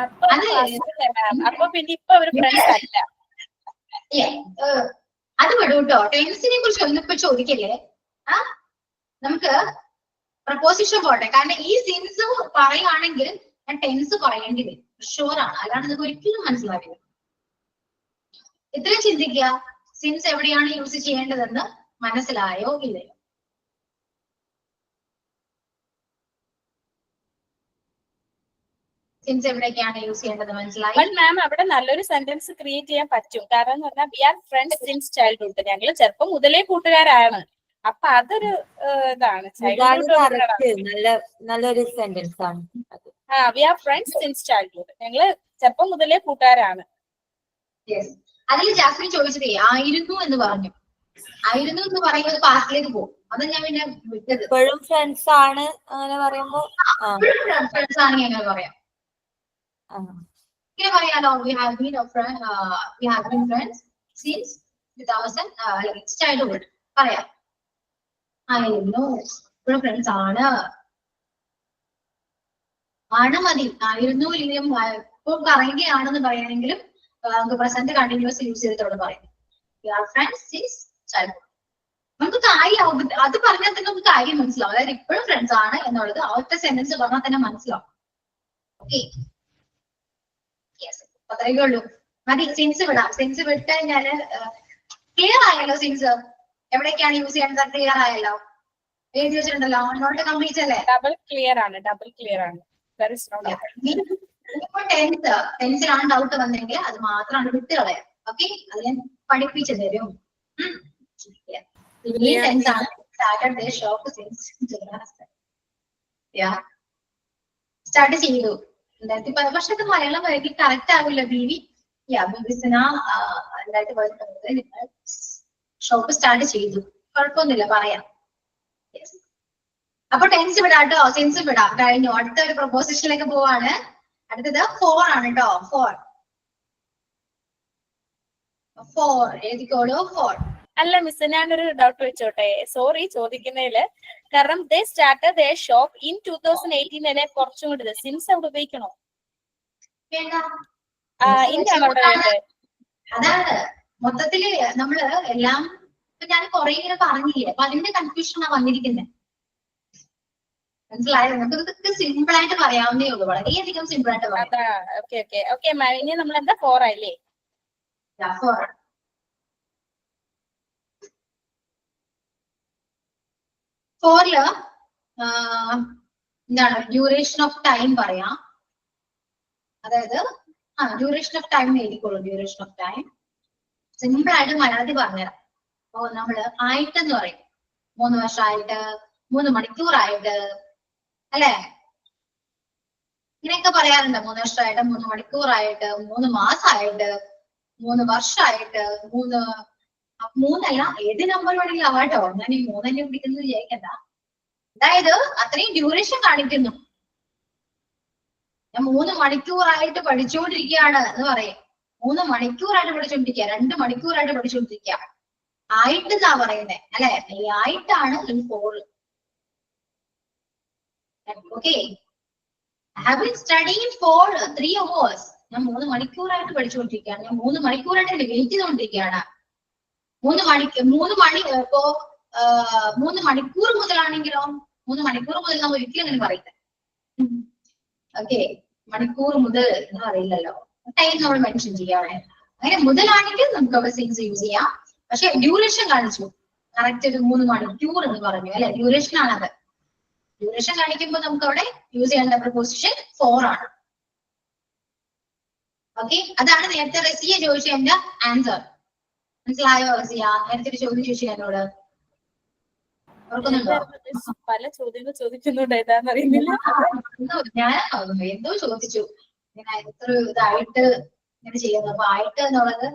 Speaker 5: അപ്പൊ അപ്പൊ പിന്നെ ഇപ്പൊ അവര് ഫ്രണ്ട്സ് അല്ല.
Speaker 1: അത് വിടും കേട്ടോ. ടെൻസിനെ കുറിച്ച് ഒന്നും ഇപ്പൊ ചോദിക്കല്ലേ. നമുക്ക് പ്രപ്പോസിഷൻ പോട്ടെ. കാരണം ഈ സിൻസ് പറയുകയാണെങ്കിൽ ഞാൻ ടെൻസ് പറയേണ്ടി വരും, ഷുവർ ആണ്. അല്ലാണ്ട് നിങ്ങൾക്ക് ഒരിക്കലും മനസ്സിലാവില്ല. ഇത്രയും ചിന്തിക്കുക, സിൻസ് എവിടെയാണ് യൂസ് ചെയ്യേണ്ടതെന്ന് മനസ്സിലായോ ഇല്ലയോ? സിൻസ് എവിടേക്കാണ് യൂസ് ചെയ്യേണ്ടത് മനസ്സിലായി?
Speaker 5: മാം അവിടെ നല്ലൊരു സെന്റൻസ് ക്രിയേറ്റ് ചെയ്യാൻ പറ്റും. കാരണം എന്ന് പറഞ്ഞാൽ we are friends since childhood, ഞങ്ങൾ ചെറുപ്പം മുതലേ കൂട്ടുകാരാണ്. അപ്പൊ അതൊരു ഇതാണ്
Speaker 7: നല്ലൊരു സെന്റൻസ് ആണ്.
Speaker 5: We are friends since childhood, ഞങ്ങള് ചെറുപ്പം മുതലേ കൂട്ടുകാരാണ്.
Speaker 1: അതിൽ ജാസ്മിൻ ചോദിച്ചതേ ആയിരുന്നു എന്ന് പറഞ്ഞു. ആയിരുന്നു എന്ന് പറയുന്നത് പാസ്റ്റിലേക്ക് പോകും. അത് ഞാൻ പിന്നെ വിട്ടത്.
Speaker 7: ഇപ്പോഴും ഫ്രണ്ട്സ് ആണ് അങ്ങനെ പറയുമ്പോ
Speaker 1: ഫ്രണ്ട്സ് ആണെങ്കിൽ അങ്ങനെ പറയാം. ഇങ്ങനെ പറയാലോ, we have been friends since 2000 childhood പറയാം. ആയിരുന്നു, ഇപ്പോഴും ഫ്രണ്ട്സ് ആണ്. മതി. ആയിരുന്നു ഇല്ലെങ്കിലും ഇപ്പോൾ പറയുകയാണെന്ന് പറയുകയാണെങ്കിലും നമുക്ക് പ്രസന്റ് കണ്ടിന്യൂസ് യൂസ് ചെയ്തിട്ടോട് പറയും. We are friends since childhood. നമുക്ക് കാര്യമാവും. അത് പറഞ്ഞാൽ തന്നെ നമുക്ക് കാര്യം മനസ്സിലാവും. അതായത് ഇപ്പോഴും ഫ്രണ്ട്സ് ആണ് എന്നുള്ളത് ആ ഒറ്റ സെന്റൻസ് പറഞ്ഞാൽ തന്നെ മനസ്സിലാവും. ഓക്കെ, അത്രയൊക്കെ ഉള്ളൂ. മതി. സിൻസ് വിടാം. സിൻസ് വിട്ട് കഴിഞ്ഞാല് ക്ലിയർ ആയല്ലോ. സിൻസ് എവിടേക്കാണ് യൂസ് ചെയ്യേണ്ടത് ക്ലിയർ ആയല്ലോ. എഴുതി വെച്ചിട്ടുണ്ടല്ലോ. നോട്ട് കംപ്ലീറ്റ് അല്ലേ?
Speaker 5: ഡബിൾ ക്ലിയർ ആണ്.
Speaker 1: ഇപ്പൊ ടെൻസിലാണ് ഡൗട്ട് വന്നെങ്കിൽ അത് മാത്രമാണ് വിട്ട് കളയാം. ഓക്കെ, അത് ഞാൻ പഠിപ്പിച്ചു തരും. സ്റ്റാർട്ട് ചെയ്തു. പക്ഷെ അത് മലയാളം വരയ്ക്ക് കറക്റ്റ് ആവില്ല. ബീവി 2019 നിങ്ങൾ ഷോപ്പ് സ്റ്റാർട്ട് ചെയ്തു. കുഴപ്പമൊന്നുമില്ല, പറയാം. അപ്പൊ ടെൻസ് വിടാട്ടോ, സെൻസ് വിടാം. കഴിഞ്ഞു. അടുത്ത ഒരു പ്രൊപ്പോസിഷനിലേക്ക് പോവാണ്. അടുത്തത് 4 ആണ് കേട്ടോ. 4 എഴുതിക്കോളൂ. 4.
Speaker 5: അല്ല മിസ്, ഞാനൊരു ഡൗട്ട് വെച്ചോട്ടെ. സോറി ചോദിക്കുന്നതില്. കാരണം ദേ സ്റ്റാർട്ടഡ് ദേ ഷോപ്പ് ഇൻ 2018 അല്ലെ കുറച്ചും കൂടി. സിൻസ് അവിടെ ഉപയോഗിക്കണോ?
Speaker 1: അതാണ് മൊത്തത്തില് നമ്മള് എല്ലാം ഞാൻ കുറെ ഇങ്ങനെ പറഞ്ഞില്ലേ. അപ്പൊ അതിന്റെ കൺഫ്യൂഷനാണ് വന്നിരിക്കുന്നത്. മനസ്സിലായോ? നമുക്ക് ഇതൊക്കെ സിമ്പിൾ ആയിട്ട് പറയാവുന്നേ ഉള്ളൂ. വളരെയധികം സിമ്പിൾ ആയിട്ട് പറയാം.
Speaker 5: ഓക്കെ മാം, ഇനി നമ്മൾ എന്താ 4 ആയില്ലേ?
Speaker 1: 4 എന്താണ് ഡ്യൂറേഷൻ ഓഫ് ടൈം പറയാം. അതായത് ഡ്യൂറേഷൻ ഓഫ് ടൈം എഴുതിക്കോളൂ. ഡ്യൂറേഷൻ ഓഫ് ടൈം സിമ്പിൾ ആയിട്ട് മലയാളത്തിൽ പറഞ്ഞുതരാം. അപ്പൊ നമ്മള് ആയിട്ടെന്ന് പറയും. 3 വർഷമായിട്ട്, 3 മണിക്കൂറായിട്ട് അല്ലെ, ഇങ്ങനെയൊക്കെ പറയാറുണ്ട്. 3 വർഷമായിട്ട്, 3 മണിക്കൂറായിട്ട്, 3 മാസമായിട്ട്, 3 വർഷമായിട്ട്, 3 ഏത് നമ്പർ വേണമെങ്കിലും ആവാട്ടോ. ഞാൻ ഈ 3 തന്നെ പിടിക്കുന്നത് വിചാരിക്കണ്ട. അതായത് അത്രയും ഡ്യൂറേഷൻ കാണിക്കുന്നു. ഞാൻ 3 മണിക്കൂറായിട്ട് പഠിച്ചുകൊണ്ടിരിക്കുകയാണ് എന്ന് പറയും. 3 മണിക്കൂറായിട്ട് പഠിച്ചുകൊണ്ടിരിക്കുക, 2 മണിക്കൂറായിട്ട് പഠിച്ചുകൊണ്ടിരിക്കുക. ആയിട്ട് എന്നാ പറയുന്നത് അല്ലെ. ഈ ആയിട്ടാണ് ഈ 4. Okay, I have been studying for 3 hours. ഞാൻ 3 മണിക്കൂറായിട്ട് പഠിച്ചുകൊണ്ടിരിക്കുകയാണ്. ഞാൻ 3 മണിക്കൂറായിട്ട് വെയിറ്റ് ചെയ്തുകൊണ്ടിരിക്കുകയാണ്. 3 മണിക്കൂർ മുതലാണെങ്കിലോ 3 മണിക്കൂർ മുതൽ നമ്മൾ ഒരിക്കലും അങ്ങനെ പറയുന്നത്. ഓക്കെ, മണിക്കൂർ മുതൽ എന്ന് പറയില്ലല്ലോ. ടൈം നമ്മൾ മെൻഷൻ ചെയ്യാണ്. അങ്ങനെ മുതലാണെങ്കിൽ നമുക്ക് അവിടെ സിൻസ് യൂസ് ചെയ്യാം. പക്ഷെ ഡ്യൂറേഷൻ കാണിച്ചു. കറക്റ്റ് ഒരു 3 മണിക്കൂർ എന്ന് പറഞ്ഞു അല്ലെ. ഡ്യൂറേഷൻ ആണത്. ഡ്യൂറേഷൻ കാണിക്കുമ്പോൾ നമുക്ക് അവിടെ യൂസ് ചെയ്യേണ്ട പ്രൊപ്പോസിഷൻ 4 ആണ്. ഓക്കെ, അതാണ് നേരത്തെ റസിയ ചോദിച്ചതിന്റെ ആൻസർ. മനസ്സിലായോ റസിയ? നേരത്തെ ഒരു ചോദ്യം ചോദിച്ചു എന്നോട്. ഓർക്കുന്നുണ്ടോ?
Speaker 5: പല ചോദ്യങ്ങൾ ചോദിക്കുന്നുണ്ട്, ഏതാന്ന് അറിയുന്നില്ല.
Speaker 1: ഞാൻ എന്തോ ചോദിച്ചു. ഇങ്ങനെ ഇത്ര ഇതായിട്ട് ഇങ്ങനെ ചെയ്യുന്നത്. അപ്പൊ ആയിട്ട് എന്നുള്ളത്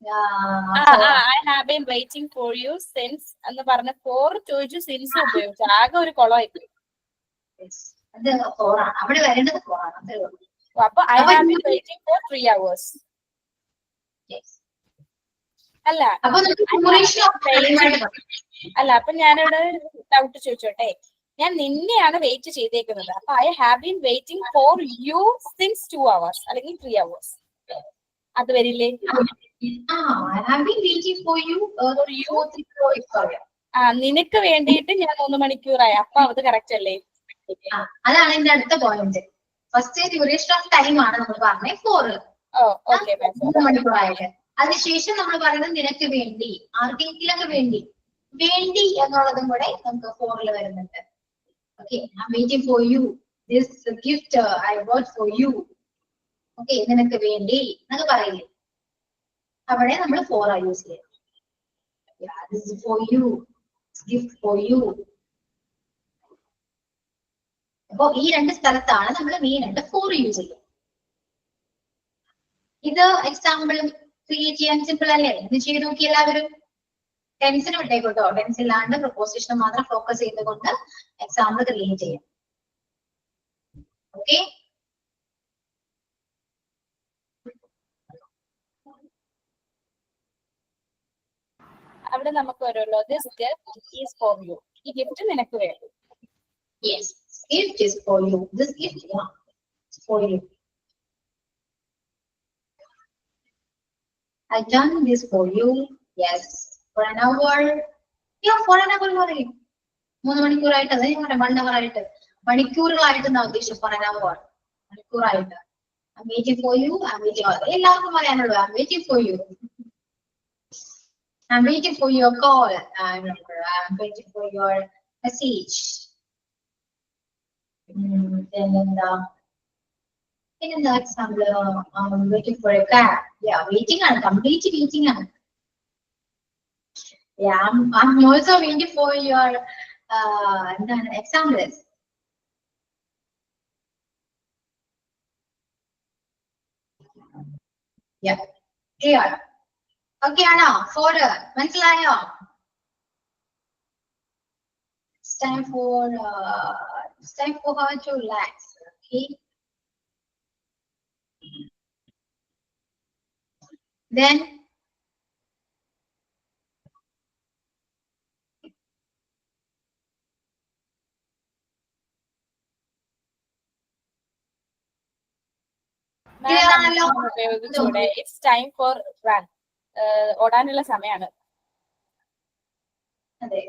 Speaker 5: I have been waiting for you since എന്ന് പറഞ്ഞ ഫോർ ചോദിച്ചു സിൻസ് ഉപയോഗിച്ചു. ആകെ ഒരു കുളമായി പോയി.
Speaker 1: അത് 4 ആണ്. അവിടെ വരേണ്ടത് 4 ആണ്. അത്രേ ഉള്ളൂ.
Speaker 5: അപ്പൊ I have been waiting for 3 hours. അല്ല
Speaker 1: അപ്പൊ
Speaker 5: അല്ല അപ്പൊ ഞാനിവിടെ ഡൗട്ട് ചോദിച്ചോട്ടെ. ഞാൻ നിന്നെയാണ് വെയിറ്റ് ചെയ്തേക്കുന്നത്. അപ്പൊ I have been waiting for you since 2 hours അല്ലെങ്കിൽ 3 hours. അത് വരില്ലേ? നിനക്ക് വേണ്ടിയിട്ട് ഞാൻ 3 മണിക്കൂറായി. അപ്പൊ അത് കറക്റ്റ് അല്ലേ?
Speaker 1: അതാണ് എന്റെ അടുത്ത point. First duration of time ആണ് നമ്മൾ പറഞ്ഞത് 4. 3 മണിക്കൂറായിട്ട്. അതിനുശേഷം നമ്മൾ പറയുന്നത് നിനക്ക് വേണ്ടി, ആർക്കെങ്കിലൊക്കെ വേണ്ടി, വേണ്ടി എന്നുള്ളതും കൂടെ നമുക്ക് 4 വരുന്നുണ്ട്. Okay, I am waiting for you, this gift I bought for you. Okay, നിനക്ക് വേണ്ടി എന്നൊക്കെ പറയില്ലേ, അവിടെ നമ്മൾ 4 യൂസ് ചെയ്യണം. This is for you, gift for you. അപ്പൊ ഈ 2 സ്ഥലത്താണ് നമ്മൾ മെയിൻ ആയിട്ട് 4 യൂസ് ചെയ്യുക. ഇത് എക്സാമ്പിൾ ക്രിയേറ്റ് ചെയ്യാൻ സിമ്പിൾ അല്ലേ? ഇത് ചെയ്ത് നോക്കി എല്ലാവരും. ടെൻസിന് വിട്ടേക്കോട്ടോ, ടെൻസ് ഇല്ലാണ്ട് പ്രൊപ്പോസിഷൻ മാത്രം ഫോക്കസ് ചെയ്തുകൊണ്ട് എക്സാമ്പിൾ ക്രിയേറ്റ് ചെയ്യാം. ഓക്കെ,
Speaker 5: അവിടെ നമുക്ക് വരുമല്ലോ this gift is for you. ഈ ഗിഫ്റ്റ് നിനക്ക് വേണ്ടി.
Speaker 1: yes, gift is for you, this gift, yeah, it's for you. I done this for you, yes, for an hour, yeah, for an hour പറയും. 3 മണിക്കൂറായിട്ട്, അതെ ഞാൻ 1 hour ആയിട്ട്, മണിക്കൂറുകളായിട്ട് എന്നാ ഉദ്ദേശിച്ചത്. for an hour, മണിക്കൂറായിട്ട്. I'm waiting for you, I'm waiting, എല്ലാവർക്കും പറയാനുള്ളൂ I'm waiting for you. I'm waiting for your call. I'm waiting for your message. Then in the example, I'm waiting for a cab. Yeah, waiting and complete waiting and. Yeah, I'm also waiting for your examples. Yeah, clear. Okay, Anna, 4 മനസ്സിലായോ? It's time for her to relax. Okay. Then
Speaker 5: ഉപയോഗിച്ചൂടെ? It's time for run. ഓടാനുള്ള സമയമാണ്.
Speaker 1: അതെ,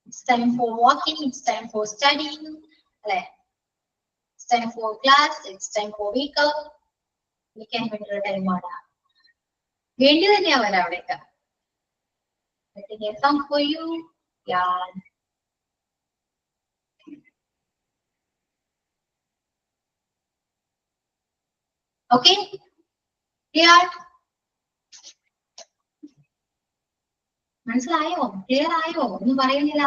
Speaker 1: it's time for walking, it's time for studying, അല്ലെ? It's time for class, it's time for wake up. വിളിക്കാൻ വേണ്ടിയുള്ള ടൈമാണ്. വേണ്ടി തന്നെയാ വരാം അവിടേക്ക്. Song for you, yeah. Okay, clear? മനസ്സിലായോ? ക്ലിയർ ആയോ? ഒന്നും പറയുന്നില്ല.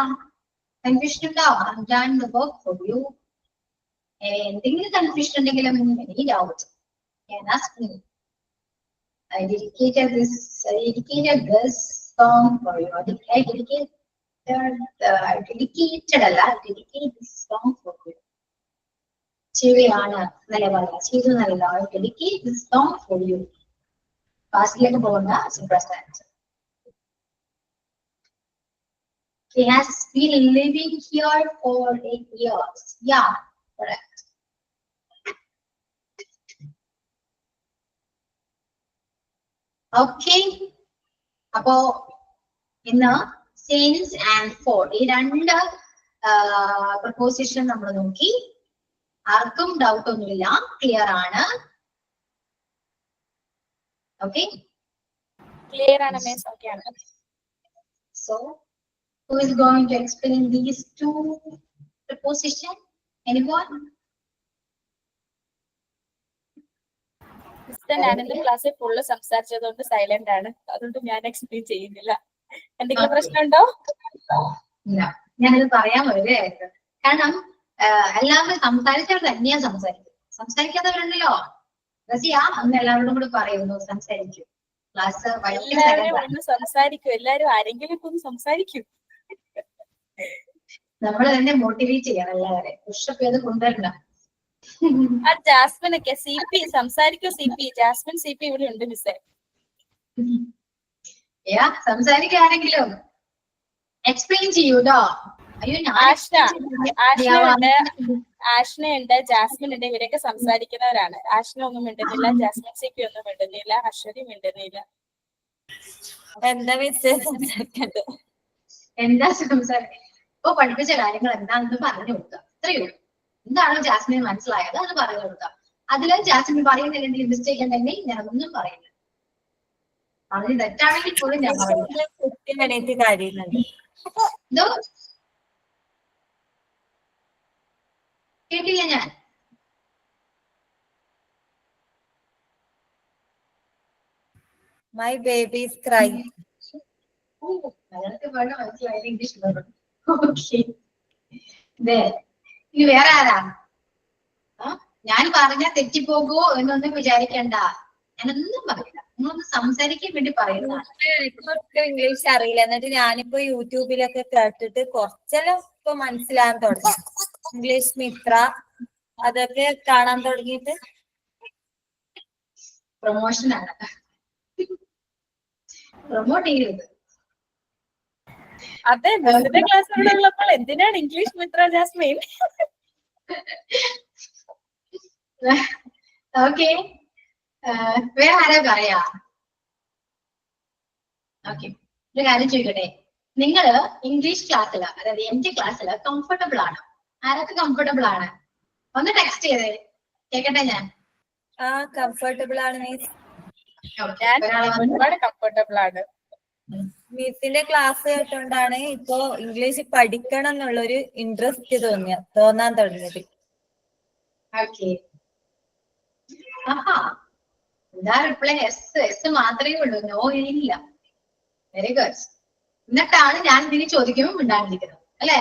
Speaker 1: കൺഫ്യൂഷൻ ഉണ്ടോ? I'm done the work for you. എന്തെങ്കിലും കൺഫ്യൂഷൻ ഉണ്ടെങ്കിലും any doubt can ask me. I dedicated this song for you. I dedicated this song for you. ശരിയാണ്, നല്ല പറയാം. ചെയ്തു നല്ല. I dedicate this song for you. പാസ്റ്റിലേക്ക് പോകുന്ന present. He has been living here for 8 years. Yeah, correct. Okay. അപ്പോ ഇന്ന് since and for ഈ 2 പ്രൊപ്പോസിഷൻ നമ്മൾ നോക്കി. ആർക്കും ഡൗട്ട് ഒന്നുമില്ല, ക്ലിയർ ആണ്. ഓക്കെ,
Speaker 5: ക്ലിയർ ആണ് മിസ്. ഓക്കെ ആണ്.
Speaker 1: So who is going to explain these 2 prepositions? Anyone?
Speaker 5: ഞാൻ എന്റെ ക്ലാസ്സിൽ ഫുള്ള് സംസാരിച്ചതുകൊണ്ട് സൈലന്റ് ആണ്. അതുകൊണ്ട് ഞാൻ എക്സ്പ്ലെയിൻ ചെയ്യുന്നില്ല. എന്തെങ്കിലും പ്രശ്നമുണ്ടോ?
Speaker 1: ഇല്ല, ഞാനിത് പറയാൻ വരുകയായിരുന്നു. കാരണം എല്ലാവരും സംസാരിച്ചവർ തന്നെയാ സംസാരിക്കും. സംസാരിക്കാത്തവരുണ്ടല്ലോ. റസിയ അന്ന് എല്ലാവരോടും കൂടി പറയുന്നു സംസാരിക്കും. ക്ലാസ്
Speaker 5: എല്ലാവരും ഒന്ന് സംസാരിക്കും. എല്ലാരും ആരെങ്കിലും ഒക്കെ ഒന്ന് സംസാരിക്കും.
Speaker 1: നമ്മൾ തന്നെ മോട്ടിവേറ്റ് ചെയ്യണം എല്ലാവരെയും. പുഷപ്പ് ചെയ്ത് കൊണ്ടുവരണ്ട.
Speaker 5: ആ ജാസ്മിൻ ഒക്കെ CP സംസാരിക്കോ? CP ജാസ്മിൻ CP ഇവിടെ ഉണ്ട് മിസ്സേ.
Speaker 1: സംസാരിക്കാണെങ്കിലും എക്സ്പ്ലെയിൻ ചെയ്യൂട്ടോ. അയ്യോ
Speaker 5: ആഷ്ന ഉണ്ട്, ജാസ്മിൻ ഉണ്ട്. ഇവരൊക്കെ സംസാരിക്കുന്നവരാണ്. ആഷ്ന ഒന്നും മിണ്ടുന്നില്ല, ജാസ്മിൻ CP ഒന്നും മിണ്ടുന്നില്ല, അശ്വതി മിണ്ടുന്നില്ല.
Speaker 7: എന്താ സംസാരിക്കണ്ടത്?
Speaker 1: എന്താ സംസാരിക്കുക? ഇപ്പൊ പഠിപ്പിച്ച കാര്യങ്ങൾ എന്താണെന്ന് പറഞ്ഞു കൊടുക്കുക. അത്രയേ ഉള്ളൂ. എന്താണ് ജാസ്മിന് മനസ്സിലായത് അത് പറഞ്ഞു കൊടുക്കുക. അതില് ജാസ്മിൻ പറയുന്നില്ലെങ്കിൽ മിസ്റ്റേക്ക് ഉണ്ടെങ്കിൽ ഞാൻ ഒന്നും പറയുന്നില്ല. അതിന് തെറ്റാണെങ്കിൽ പോലും ഞാൻ പറയുന്നത്
Speaker 7: കാര്യങ്ങളുണ്ട്.
Speaker 1: എന്തോ കേട്ടില്ല ഞാൻ.
Speaker 7: My baby is crying.
Speaker 1: മലയാളത്തിൽ വേണം മനസ്സിലായത് ഇംഗ്ലീഷ് വേണം. ഓക്കെ. ഇനി വേറെ ആരാ? ഞാൻ പറഞ്ഞാൽ തെറ്റിപ്പോകോ എന്നൊന്നും വിചാരിക്കണ്ട. ഞാനൊന്നും പറയില്ല. നിങ്ങളൊന്ന് സംസാരിക്കാൻ വേണ്ടി പറയുന്നതാണ്.
Speaker 7: ഇംഗ്ലീഷ് അറിയില്ല. എന്നിട്ട് ഞാനിപ്പോ യൂട്യൂബിലൊക്കെ കേട്ടിട്ട് കുറച്ചെല്ലാം ഇപ്പൊ മനസ്സിലാകാൻ തുടങ്ങി. ഇംഗ്ലീഷ് മിത്ര അതൊക്കെ കാണാൻ തുടങ്ങിയിട്ട്
Speaker 1: പ്രൊമോഷനാണ്. പ്രൊമോട്ട് ചെയ്യരുത്.
Speaker 5: അതെ, മിസ്സിന്റെ ക്ലാസ് ഇവിടെ ഉള്ളപ്പോൾ എന്തിനാണ് ഇംഗ്ലീഷ് മിത്ര ജാസ്മിൻ?
Speaker 1: ഓക്കെ. വേറെ ആരാ പറയാ? ഓക്കെ, ഒരു കാര്യം ചോദിക്കട്ടെ. നിങ്ങള് ഇംഗ്ലീഷ് ക്ലാസ്സില്, അതായത് എന്റെ ക്ലാസ്സില് കംഫർട്ടബിൾ ആണ്? ആരൊക്കെ കംഫർട്ടബിൾ ആണ്? ഒന്ന് ടെക്സ്റ്റ് ചെയ്തേ കേക്കട്ടെ ഞാൻ.
Speaker 7: കംഫർട്ടബിൾ ആണ് മിസ്.
Speaker 5: ഒരുപാട് കംഫർട്ടബിൾ ആണ്.
Speaker 7: മിസ്സിന്റെ ക്ലാസ് കേട്ടോണ്ടാണ് ഇപ്പൊ ഇംഗ്ലീഷ് പഠിക്കണം എന്നുള്ളൊരു ഇൻട്രസ്റ്റ് തോന്നാൻ തുടങ്ങിയത്.
Speaker 1: ഓക്കെ. ആഹാ, എന്താ റിപ്ലൈ? എസ് മാത്രമേ ഉള്ളൂ, നോ ഇല്ല. Very good. എന്നിട്ടാണ് ഞാൻ ഇതിന് ചോദിക്കുമ്പോൾ മിണ്ടാണ്ടിരിക്കുന്നത് അല്ലെ?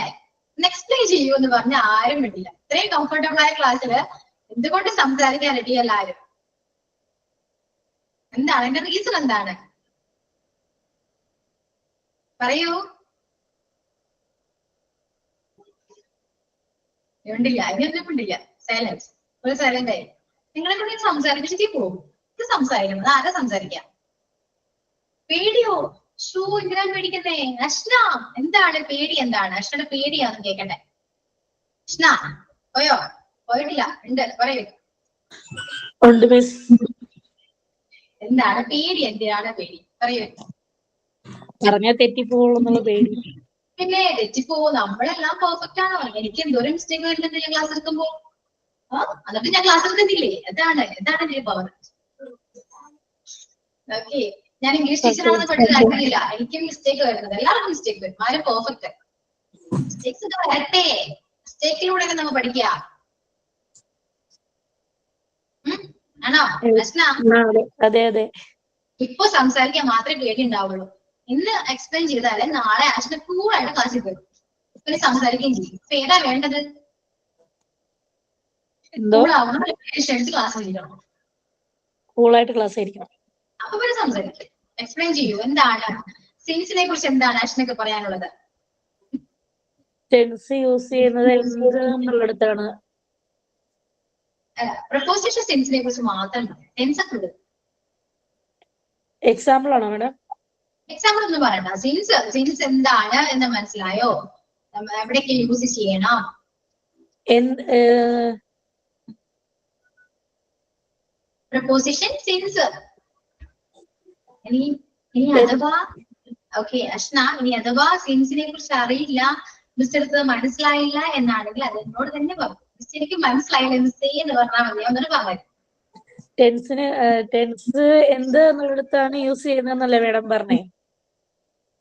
Speaker 1: എക്സ്പ്ലെയിൻ ചെയ്യൂ എന്ന് പറഞ്ഞ ആരും വിടില്ല. ഇത്രയും കംഫർട്ടബിൾ ആയ ക്ലാസ്സിൽ എന്തുകൊണ്ട് സംസാരിക്കാൻ റെഡിയല്ല ആരും? എന്താണ് എന്റെ റീസൺ? എന്താണ് പറയൂ. മിണ്ടില്ല, ഇനിയൊന്നും മിണ്ടില്ല. സൈലൻസ്. ഒരു സൈലന്റ് ആയി. നിങ്ങളെ കൂടി സംസാരിച്ചിട്ട് പോകും. ഇത് സംസാരിക്കണം. ആരാ സംസാരിക്കാം? പേടിയോ? ഷൂ എന്തിനാ പേടിക്കുന്നേ? അഷ്ന, എന്താണ് പേടി? എന്താണ് അഷ്ണയുടെ പേടിയാന്ന് കേക്കട്ടെ. അഷ്ന പോയോ? പോയിട്ടില്ല? ഉണ്ട്, പറയൂ.
Speaker 2: ഉണ്ട് മിസ്.
Speaker 1: എന്താണ് പേടി? എന്തിനാണ് പേടി? പറയൂ.
Speaker 2: പറഞ്ഞാൽ തെറ്റിപ്പോകുന്നുള്ള പേടി.
Speaker 1: പിന്നെ തെറ്റിപ്പോവോ? നമ്മളെല്ലാം പെർഫെക്റ്റ് ആണോ? എനിക്ക് എന്തോരം മിസ്റ്റേക്ക് വരുന്നുണ്ട് ഞാൻ ക്ലാസ് എടുക്കുമ്പോ. എന്നിട്ട് ഞാൻ ക്ലാസ് എടുക്കുന്നില്ലേ? എന്താണ് എന്റെ പവർ? ഓക്കെ. ഞാൻ ഇംഗ്ലീഷ് ടീച്ചറാണെന്ന് പഠിച്ച കാര്യമില്ല. എനിക്കും മിസ്റ്റേക്ക് വരുന്നത്. എല്ലാവർക്കും മിസ്റ്റേക്ക് വരും. ആരും പെർഫെക്റ്റ്. മിസ്റ്റേക്സ് ഒക്കെ വരട്ടെ. മിസ്റ്റേക്കിലൂടെ നമ്മൾ പഠിക്കുക. ആണോ അഷ്ന?
Speaker 2: അതെ അതെ.
Speaker 1: ഇപ്പൊ സംസാരിക്കാൻ മാത്രമേ പേടി ഉണ്ടാവുള്ളൂ. ഇന്ന് എക്സ്പ്ലെയിൻ ചെയ്താലേ നാളെ അഷ്ന കൂളായിട്ട് ക്ലാസ്സിൽ വരും. പിന്നെ സംസാരിക്കുകയും ചെയ്യും. ഇപ്പൊ ഏതാ വേണ്ടത്? കൂളാവണം, ക്ലാസ് ചെയ്യണം.
Speaker 2: കൂളായിട്ട് ക്ലാസ് ആയിരിക്കണം.
Speaker 1: അപ്പൊ പിന്നെ സംസാരിക്കും. എക്സ്പ്ലെയിൻ ചെയ്യൂ. എന്താണ് സിൻസിനെ കുറിച്ച് എന്താണ് അഷ്നക്ക് പറയാനുള്ളത്?
Speaker 2: ടെൻസ് യൂസ് ചെയ്യുന്നത് എന്ത് എന്നുള്ളിടത്താണ്.
Speaker 1: പ്രപ്പോസിഷൻ സെൻസിനെ കുറിച്ച് മാത്രം ടെൻസ് ഒക്കെ
Speaker 2: എക്സാമ്പിൾ ആണോ മാഡം?
Speaker 1: എക്സാമ്പിൾ ഒന്നും പറയണ്ട. സിൻസ് എന്താണ് എന്ന് മനസ്സിലായോ? എവിടേക്ക് യൂസ് ചെയ്യണം? Preposition sense. ഇനി അഥവാ ഓക്കെ അഷ്ന, ഇനി അഥവാ സെൻസിനെ കുറിച്ച് അറിയില്ല, മിസ് എടുത്തത് മനസ്സിലായില്ല എന്നാണെങ്കിൽ അത് എന്നോട് തന്നെ പറഞ്ഞു. മിസ് എനിക്ക് മനസ്സിലായില്ല മിസ് എന്ന് പറഞ്ഞാൽ മതി. ഒന്നും പറഞ്ഞു.
Speaker 2: ടെൻസ് എന്ത് എന്നുള്ളിടത്താണ് യൂസ് ചെയ്യുന്നതെന്നല്ലേ മാഡം പറഞ്ഞേ?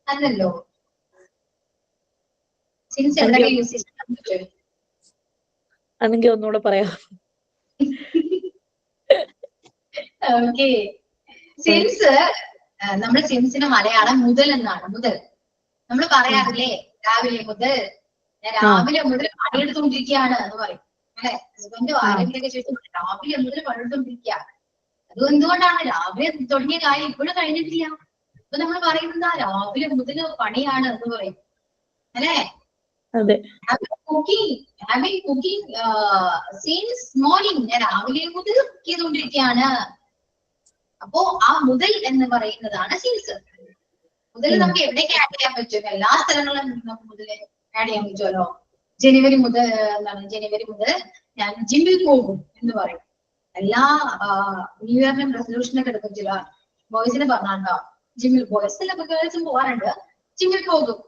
Speaker 1: അല്ലല്ലോ, സിൻസ് എവിടെയൊക്കെ യൂസ് ചെയ്യുന്നത്?
Speaker 2: അതെങ്കിൽ ഒന്നുകൂടെ പറയാം.
Speaker 1: ഓക്കെ. സിൻസ്, നമ്മുടെ സിൻസിന് മലയാളം മുതൽ എന്നാണ്. മുതൽ നമ്മൾ പറയാറില്ലേ? രാവിലെ മുതൽ, ഞാൻ രാവിലെ മുതൽ പണിയെടുത്തുകൊണ്ടിരിക്കുകയാണ് എന്ന് പറയും. അല്ലെ? ഹസ്ബൻഡോ ആരെങ്കിലൊക്കെ ചോദിച്ചു രാവിലെ മുതൽ പണിതുകൊണ്ടിരിക്കുക. അത് എന്തുകൊണ്ടാണ് രാവിലെ തുടങ്ങിയ കാര്യം ഇപ്പോഴും കഴിഞ്ഞിട്ടില്ല? ഇപ്പൊ നമ്മൾ പറയുന്നത് രാവിലെ മുതൽ പണിയാണ് എന്ന് പറയും അല്ലെ?
Speaker 2: അതെ.
Speaker 1: കുക്കിംഗ് സിൻസ് മോർണിംഗ്, ഞാൻ രാവിലെ മുതൽ കുക്ക് ചെയ്തുകൊണ്ടിരിക്കുകയാണ്. അപ്പോ ആ മുതൽ എന്ന് പറയുന്നതാണ് സിൻസ്. മുതൽ നമുക്ക് എവിടേക്ക് ആഡ് ചെയ്യാൻ പറ്റും? എല്ലാ സ്ഥലങ്ങളിലും നമുക്ക് മുതൽ ആഡ് ചെയ്യാൻ പറ്റുമല്ലോ. ജനുവരി മുതൽ ഞാൻ ജിമ്മിൽ പോകും എന്ന് പറയും. എല്ലാ ന്യൂ ഇയറിനും റെസൊല്യൂഷനൊക്കെ എടുക്കും ചില ബോയ്സിന് പറഞ്ഞാണ്ടോ, ജിമ്മിൽ ബോയ്സിലെ ഗേൾസും പോകാറുണ്ട്. ജിമ്മിൽ പോകും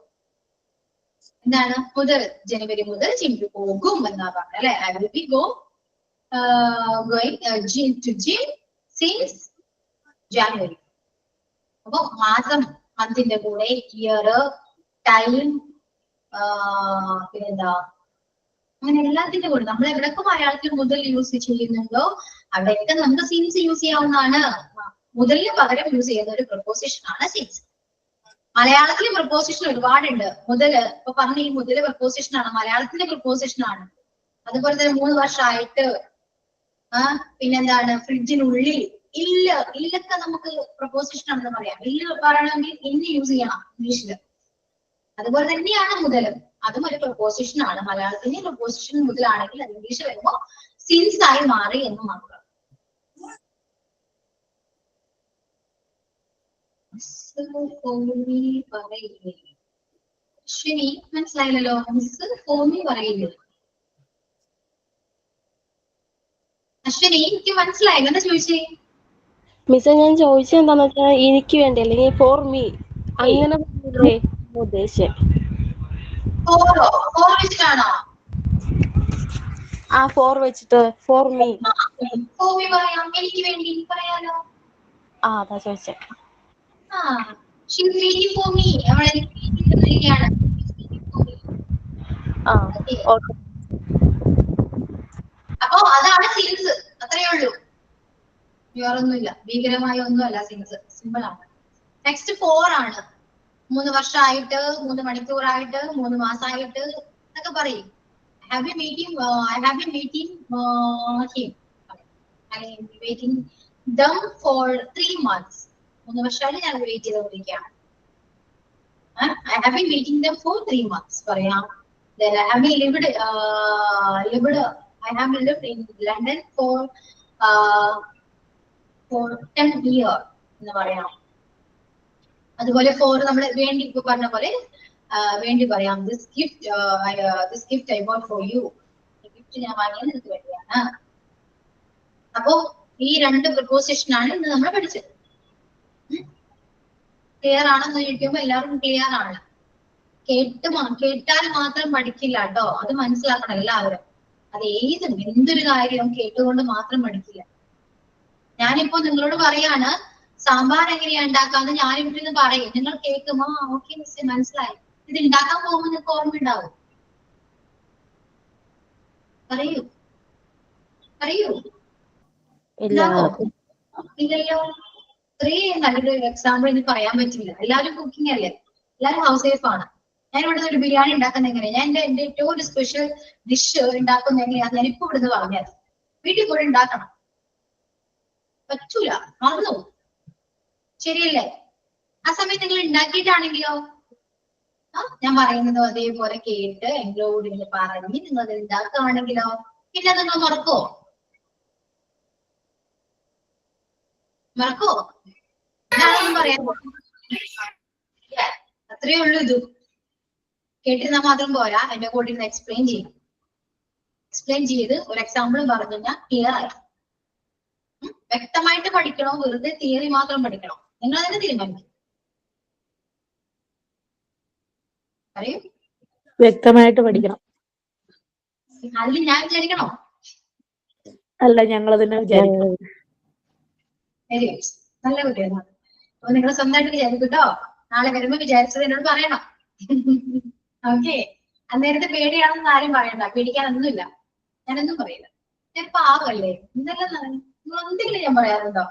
Speaker 1: എന്താണ് മുതൽ, ജനുവരി മുതൽ ജിമ്മിൽ പോകും എന്നാ പറഞ്ഞത് അല്ലെ? I will be going to gym since January. അപ്പൊ മാസം, മന്തിന്റെ കൂടെ ഇയർ, ടൈം, പിന്നെന്താ, അങ്ങനെ എല്ലാത്തിന്റെ കൂടെ നമ്മൾ എവിടെയൊക്കെ മലയാളത്തിൽ മുതൽ യൂസ് ചെയ്യുന്നുണ്ടോ അവിടെയൊക്കെ നമുക്ക് സിൻസ് യൂസ് ചെയ്യാവുന്നതാണ്. മുതലിന് പകരം യൂസ് ചെയ്യുന്ന ഒരു പ്രപ്പോസിഷൻ ആണ് സിൻസ്. മലയാളത്തിലെ പ്രപ്പോസിഷൻ ഒരുപാടുണ്ട്. മുതല് ഇപ്പൊ പറഞ്ഞ ഈ മുതല് പ്രപ്പോസിഷൻ ആണ്, മലയാളത്തിന്റെ പ്രപ്പോസിഷൻ ആണ്. അതുപോലെ തന്നെ 3 വർഷമായിട്ട്, പിന്നെന്താണ് ഫ്രിഡ്ജിനുള്ളിൽ, ഇല്ലൊക്കെ നമുക്ക് പ്രപ്പോസിഷൻ ആണെന്ന് പറയാം. ഇല്ല് പറയണമെങ്കിൽ ഇന്ന് യൂസ് ചെയ്യണം ഇംഗ്ലീഷില്. അതുപോലെ തന്നെയാണ് മുതല്, അതും ഒരു പ്രപ്പോസിഷൻ ആണ്. മലയാളത്തിന്റെ പ്രപ്പോസിഷൻ മുതലാണെങ്കിൽ അത് ഇംഗ്ലീഷ് വരുമ്പോ സിൻസ് ആയി മാറി എന്ന് മാത്രം. ശരി, മനസ്സിലായില്ലല്ലോ. മിസ് ഫോമി പറയില്ലേ? അശ്വിനി, എനിക്ക് മനസ്സിലായില്ല, എന്താ ചോദിച്ചേ?
Speaker 4: മിസ്സേ ഞാൻ ചോദിച്ചത് എന്താന്ന് വെച്ചാൽ എനിക്ക് വേണ്ടി അല്ലെങ്കിൽ ഫോർ മീ അങ്ങനെ ഉദ്ദേശിച്ചേ.
Speaker 1: ഫോർ വെച്ചിട്ടാണോ?
Speaker 4: ആ ഫോർ വെച്ചിട്ട് ഫോർ മീ.
Speaker 1: ഫോമി പറയാം, എനിക്ക് വേണ്ടി പറയാലോ.
Speaker 4: അതാ ചോദിച്ചേ.
Speaker 1: She's waiting for me. അവളെ ഇരിക്കുകയാണ്. അപ്പൊ അതാണ് സിൻസ്, അത്രയേ ഉള്ളൂ. വേറൊന്നുമില്ല, ഭീകരമായ ഒന്നുമല്ല സിൻസ്, സിമ്പിൾ ആണ്. നെക്സ്റ്റ് 4 ആണ്. 3 വർഷമായിട്ട്, 3 മണിക്കൂറായിട്ട്, 3 മാസമായിട്ട് എന്നൊക്കെ പറയും. I have been meeting him. I am waiting them for 3 months. 3 വർഷമായിട്ട് ഞാൻ വെയിറ്റ് ചെയ്തുകൊണ്ടിരിക്കുകയാണ്. I have been meeting them for 3 months. പറയാം. Then I have lived in London for 10 years എന്ന് പറയാം. അതുപോലെ ഫോർ നമ്മൾ വേണ്ടി പറഞ്ഞ പോലെ വേണ്ടി പറയാം. This gift I bought for U. ഈ ഗിഫ്റ്റ് ഞാൻ വാങ്ങിയത് നിനക്ക് വേണ്ടിയാണ്. അപ്പോ ഈ 2 പ്രപ്പോസിഷൻ ആണ് ഇന്ന് നമ്മൾ പഠിച്ചത്. ക്ലിയർ ആണെന്ന് ചോദിക്കുമ്പോ എല്ലാവർക്കും ക്ലിയർ ആണ്. കേട്ടാൽ മാത്രം പഠിക്കില്ല കേട്ടോ, അത് മനസ്സിലാക്കണം എല്ലാവരും. അത് എന്തൊരു കാര്യം കേട്ടുകൊണ്ട് മാത്രം പഠിക്കില്ല. ഞാനിപ്പോ നിങ്ങളോട് പറയാണ് സാമ്പാർ എങ്ങനെയാ ഉണ്ടാക്കാന്ന് ഞാനിവിടെ നിന്ന് പറയും, നിങ്ങൾ കേൾക്കുമോ? ഓക്കെ മിസ് മനസ്സിലായി. ഇത് ഉണ്ടാക്കാൻ പോകുമ്പോൾ നിങ്ങൾക്ക് ഓർമ്മ ഉണ്ടാവും. പറയൂ ഇല്ലല്ലോ. ഇത്രയും നല്ലൊരു എക്സാമ്പിൾ എനിക്ക് പറയാൻ പറ്റില്ല. എല്ലാവരും കുക്കിംഗ് അല്ലേ, എല്ലാവരും ഹൗസ് വൈഫ് ആണ്. ഞാൻ ഇവിടുന്ന് ഒരു ബിരിയാണി ഉണ്ടാക്കുന്ന എങ്ങനെയാ, ഞാൻ എന്റെ ഏറ്റവും ഒരു സ്പെഷ്യൽ ഡിഷ് ഉണ്ടാക്കുന്ന എങ്ങനെയാന്ന് ഞാൻ ഇപ്പൊ ഇവിടുന്ന് പറഞ്ഞത്. വീട്ടിൽ കൂടെ ഉണ്ടാക്കണം, പറ്റൂല, മറന്നു. ശരിയല്ലേ? ആ സമയത്ത് നിങ്ങൾ ഉണ്ടാക്കിയിട്ടാണെങ്കിലോ ഞാൻ പറയുന്നത് അതേപോലെ കേട്ട് എന്നോട് ഇങ്ങനെ പറഞ്ഞ് നിങ്ങൾ അത് ഉണ്ടാക്കുകയാണെങ്കിലോ പിന്നെ നിങ്ങൾ മറക്കോ? ഞാനൊന്നും പറയാൻ അത്രയേ ഉള്ളൂ. ഇത് കേട്ടിരുന്നാൽ മാത്രം പോരാ, എന്റെ കൂടെ ഇരുന്ന് എക്സ്പ്ലെയിൻ ചെയ്ത് ഒരു എക്സാമ്പിൾ പറഞ്ഞു കഴിഞ്ഞാൽ ക്ലിയർ ആയി. വ്യക്തമായിട്ട് പഠിക്കണോ വെറുതെ തിയറി മാത്രം പഠിക്കണോ നിങ്ങൾ തന്നെ തീരുമാനിക്കും. പറയൂ.
Speaker 2: വ്യക്തമായിട്ട് പഠിക്കണം.
Speaker 1: അതിൽ ഞാൻ വിചാരിക്കണോ?
Speaker 2: അല്ല, ഞങ്ങൾ തന്നെ വിചാരിക്കണം.
Speaker 1: വെരി ഗുഡ്, നല്ല കുട്ടിയാണ്. അപ്പൊ നിങ്ങൾ സ്വന്തമായിട്ട് വിചാരിക്കൂട്ടോ. നാളെ വരുമ്പോ വിചാരിച്ചത് എന്നോട് പറയണം. ഓക്കെ, അന്നേരത്തെ പേടിയാണെന്ന് ആരും പറയണ്ട, പേടിക്കാനൊന്നുമില്ല. ഞാനൊന്നും പറയില്ല, ഞാൻ പാവല്ലേ. എന്തെങ്കിലും ഞാൻ പറയാറുണ്ടോ?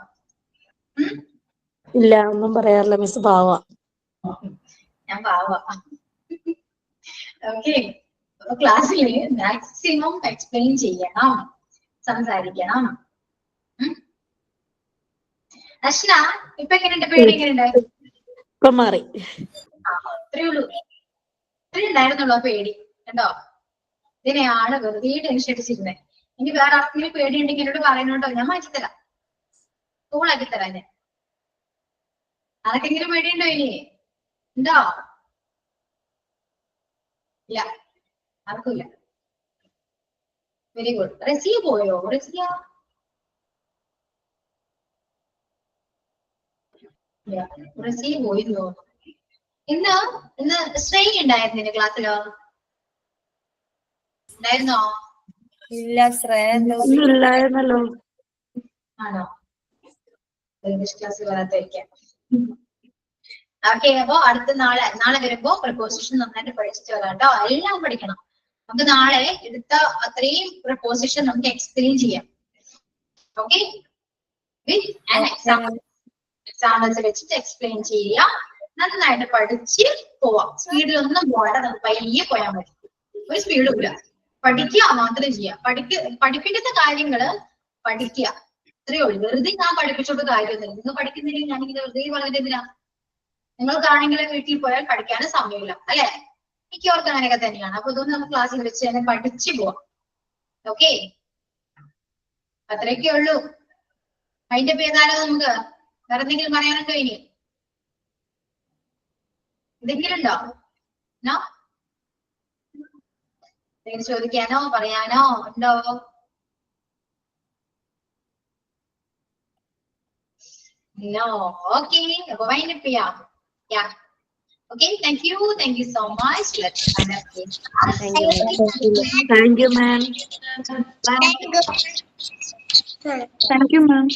Speaker 2: ഇല്ല, ഒന്നും പറയാറില്ല മിസ്, പാവ.
Speaker 1: ഞാൻ പാവ. ഓക്കെ, ക്ലാസ്സിൽ മാക്സിമം എക്സ്പ്ലെയിൻ ചെയ്യണം, സംസാരിക്കണം. അശ്ന ഇപ്പൊ എങ്ങനെയുണ്ട്? പേടി എങ്ങനെയുണ്ട്?
Speaker 2: ഇപ്പൊ മാറി.
Speaker 1: അത്രേ ഉള്ളൂ. ഇത്രേ ഉണ്ടായിരുന്നുള്ളൂ ആ പേടി. കണ്ടോ? ഇതിനെയാണ് വെറുതെ ടെൻഷൻ അടിച്ചിരുന്നത്. ഇനി വേറെ ആർക്കെങ്കിലും പേടി ഉണ്ടെങ്കിൽ എന്നോട് പറയുന്നുണ്ടോ, ഞാൻ മാറ്റിത്തരാം, കൂളാക്കി തരാം ഞാൻ. ആർക്കെങ്കിലും പേടിയുണ്ടോ ഇനി? ഉണ്ടോ? ഇല്ല, ആർക്കുമില്ല. Very good. റസിയ പോയോ? റസിയ റസിയ പോയിരുന്നോ? ഇന്ന് ശ്രേയ ഉണ്ടായിരുന്നില്ല ക്ലാസ്സിലോ? ഉണ്ടായിരുന്നോ?
Speaker 7: ഇല്ല, ശ്രേയ എന്തോ
Speaker 2: ഇല്ലായിരുന്നല്ലോ.
Speaker 1: ആണോ? English class വരാതിരിക്കാം. ഓക്കെ, അപ്പൊ അടുത്ത നാളെ വരുമ്പോ പ്രപ്പോസിഷൻ നന്നായിട്ട് പഠിച്ചിട്ട് വരാം കേട്ടോ. എല്ലാം പഠിക്കണം. നമുക്ക് നാളെ എടുത്ത അത്രയും പ്രപ്പോസിഷൻ നമുക്ക് എക്സ്പ്ലെയിൻ ചെയ്യാം. ഓക്കെ, എക്സാമ്പിൾസ് വെച്ചിട്ട് എക്സ്പ്ലെയിൻ ചെയ്യാം. നന്നായിട്ട് പഠിച്ച് പോവാം. സ്പീഡിലൊന്നും പോകാതെ നമുക്ക് പയ്യെ പോയാൽ മതി. ഒരു സ്പീഡും ഇല്ല. പഠിക്കുക മാത്രം ചെയ്യാം. പഠിപ്പിക്കുന്ന കാര്യങ്ങള് പഠിക്കുക, ഇത്രയേ ഉള്ളൂ. വെറുതെ ഞാൻ പഠിപ്പിച്ചോണ്ട് കാര്യമൊന്നുമില്ല. നിങ്ങൾ പഠിക്കുന്നില്ലെങ്കിൽ ഞാനിങ്ങനെ വെറുതെ പറഞ്ഞതിനാ. നിങ്ങൾക്കാണെങ്കിലും വീട്ടിൽ പോയാൽ പഠിക്കാനും സമയമില്ല അല്ലെ? മിക്കവർക്ക് അങ്ങനെയൊക്കെ തന്നെയാണ്. അപ്പൊ ഇതൊന്നും നമുക്ക് ക്ലാസ്സിൽ വെച്ച് തന്നെ പഠിച്ചു പോവാം. ഓക്കെ, അത്രയൊക്കെ ഉള്ളൂ. അതിന്റെ പേരാലോ നമുക്ക് വേറെ എന്തെങ്കിലും പറയാനുണ്ടോ? ഇനി എന്തെങ്കിലും ഉണ്ടോ? എന്തെങ്കിലും ചോദിക്കാനോ പറയാനോ ഉണ്ടോ? No. Okay, അപ്പൊ വൈൻഡപ്പ് ചെയ്യാം. Yeah. Okay, thank you so much. Let's
Speaker 2: Thank you, ma'am.
Speaker 1: Bye.
Speaker 6: Thank you, ma'am.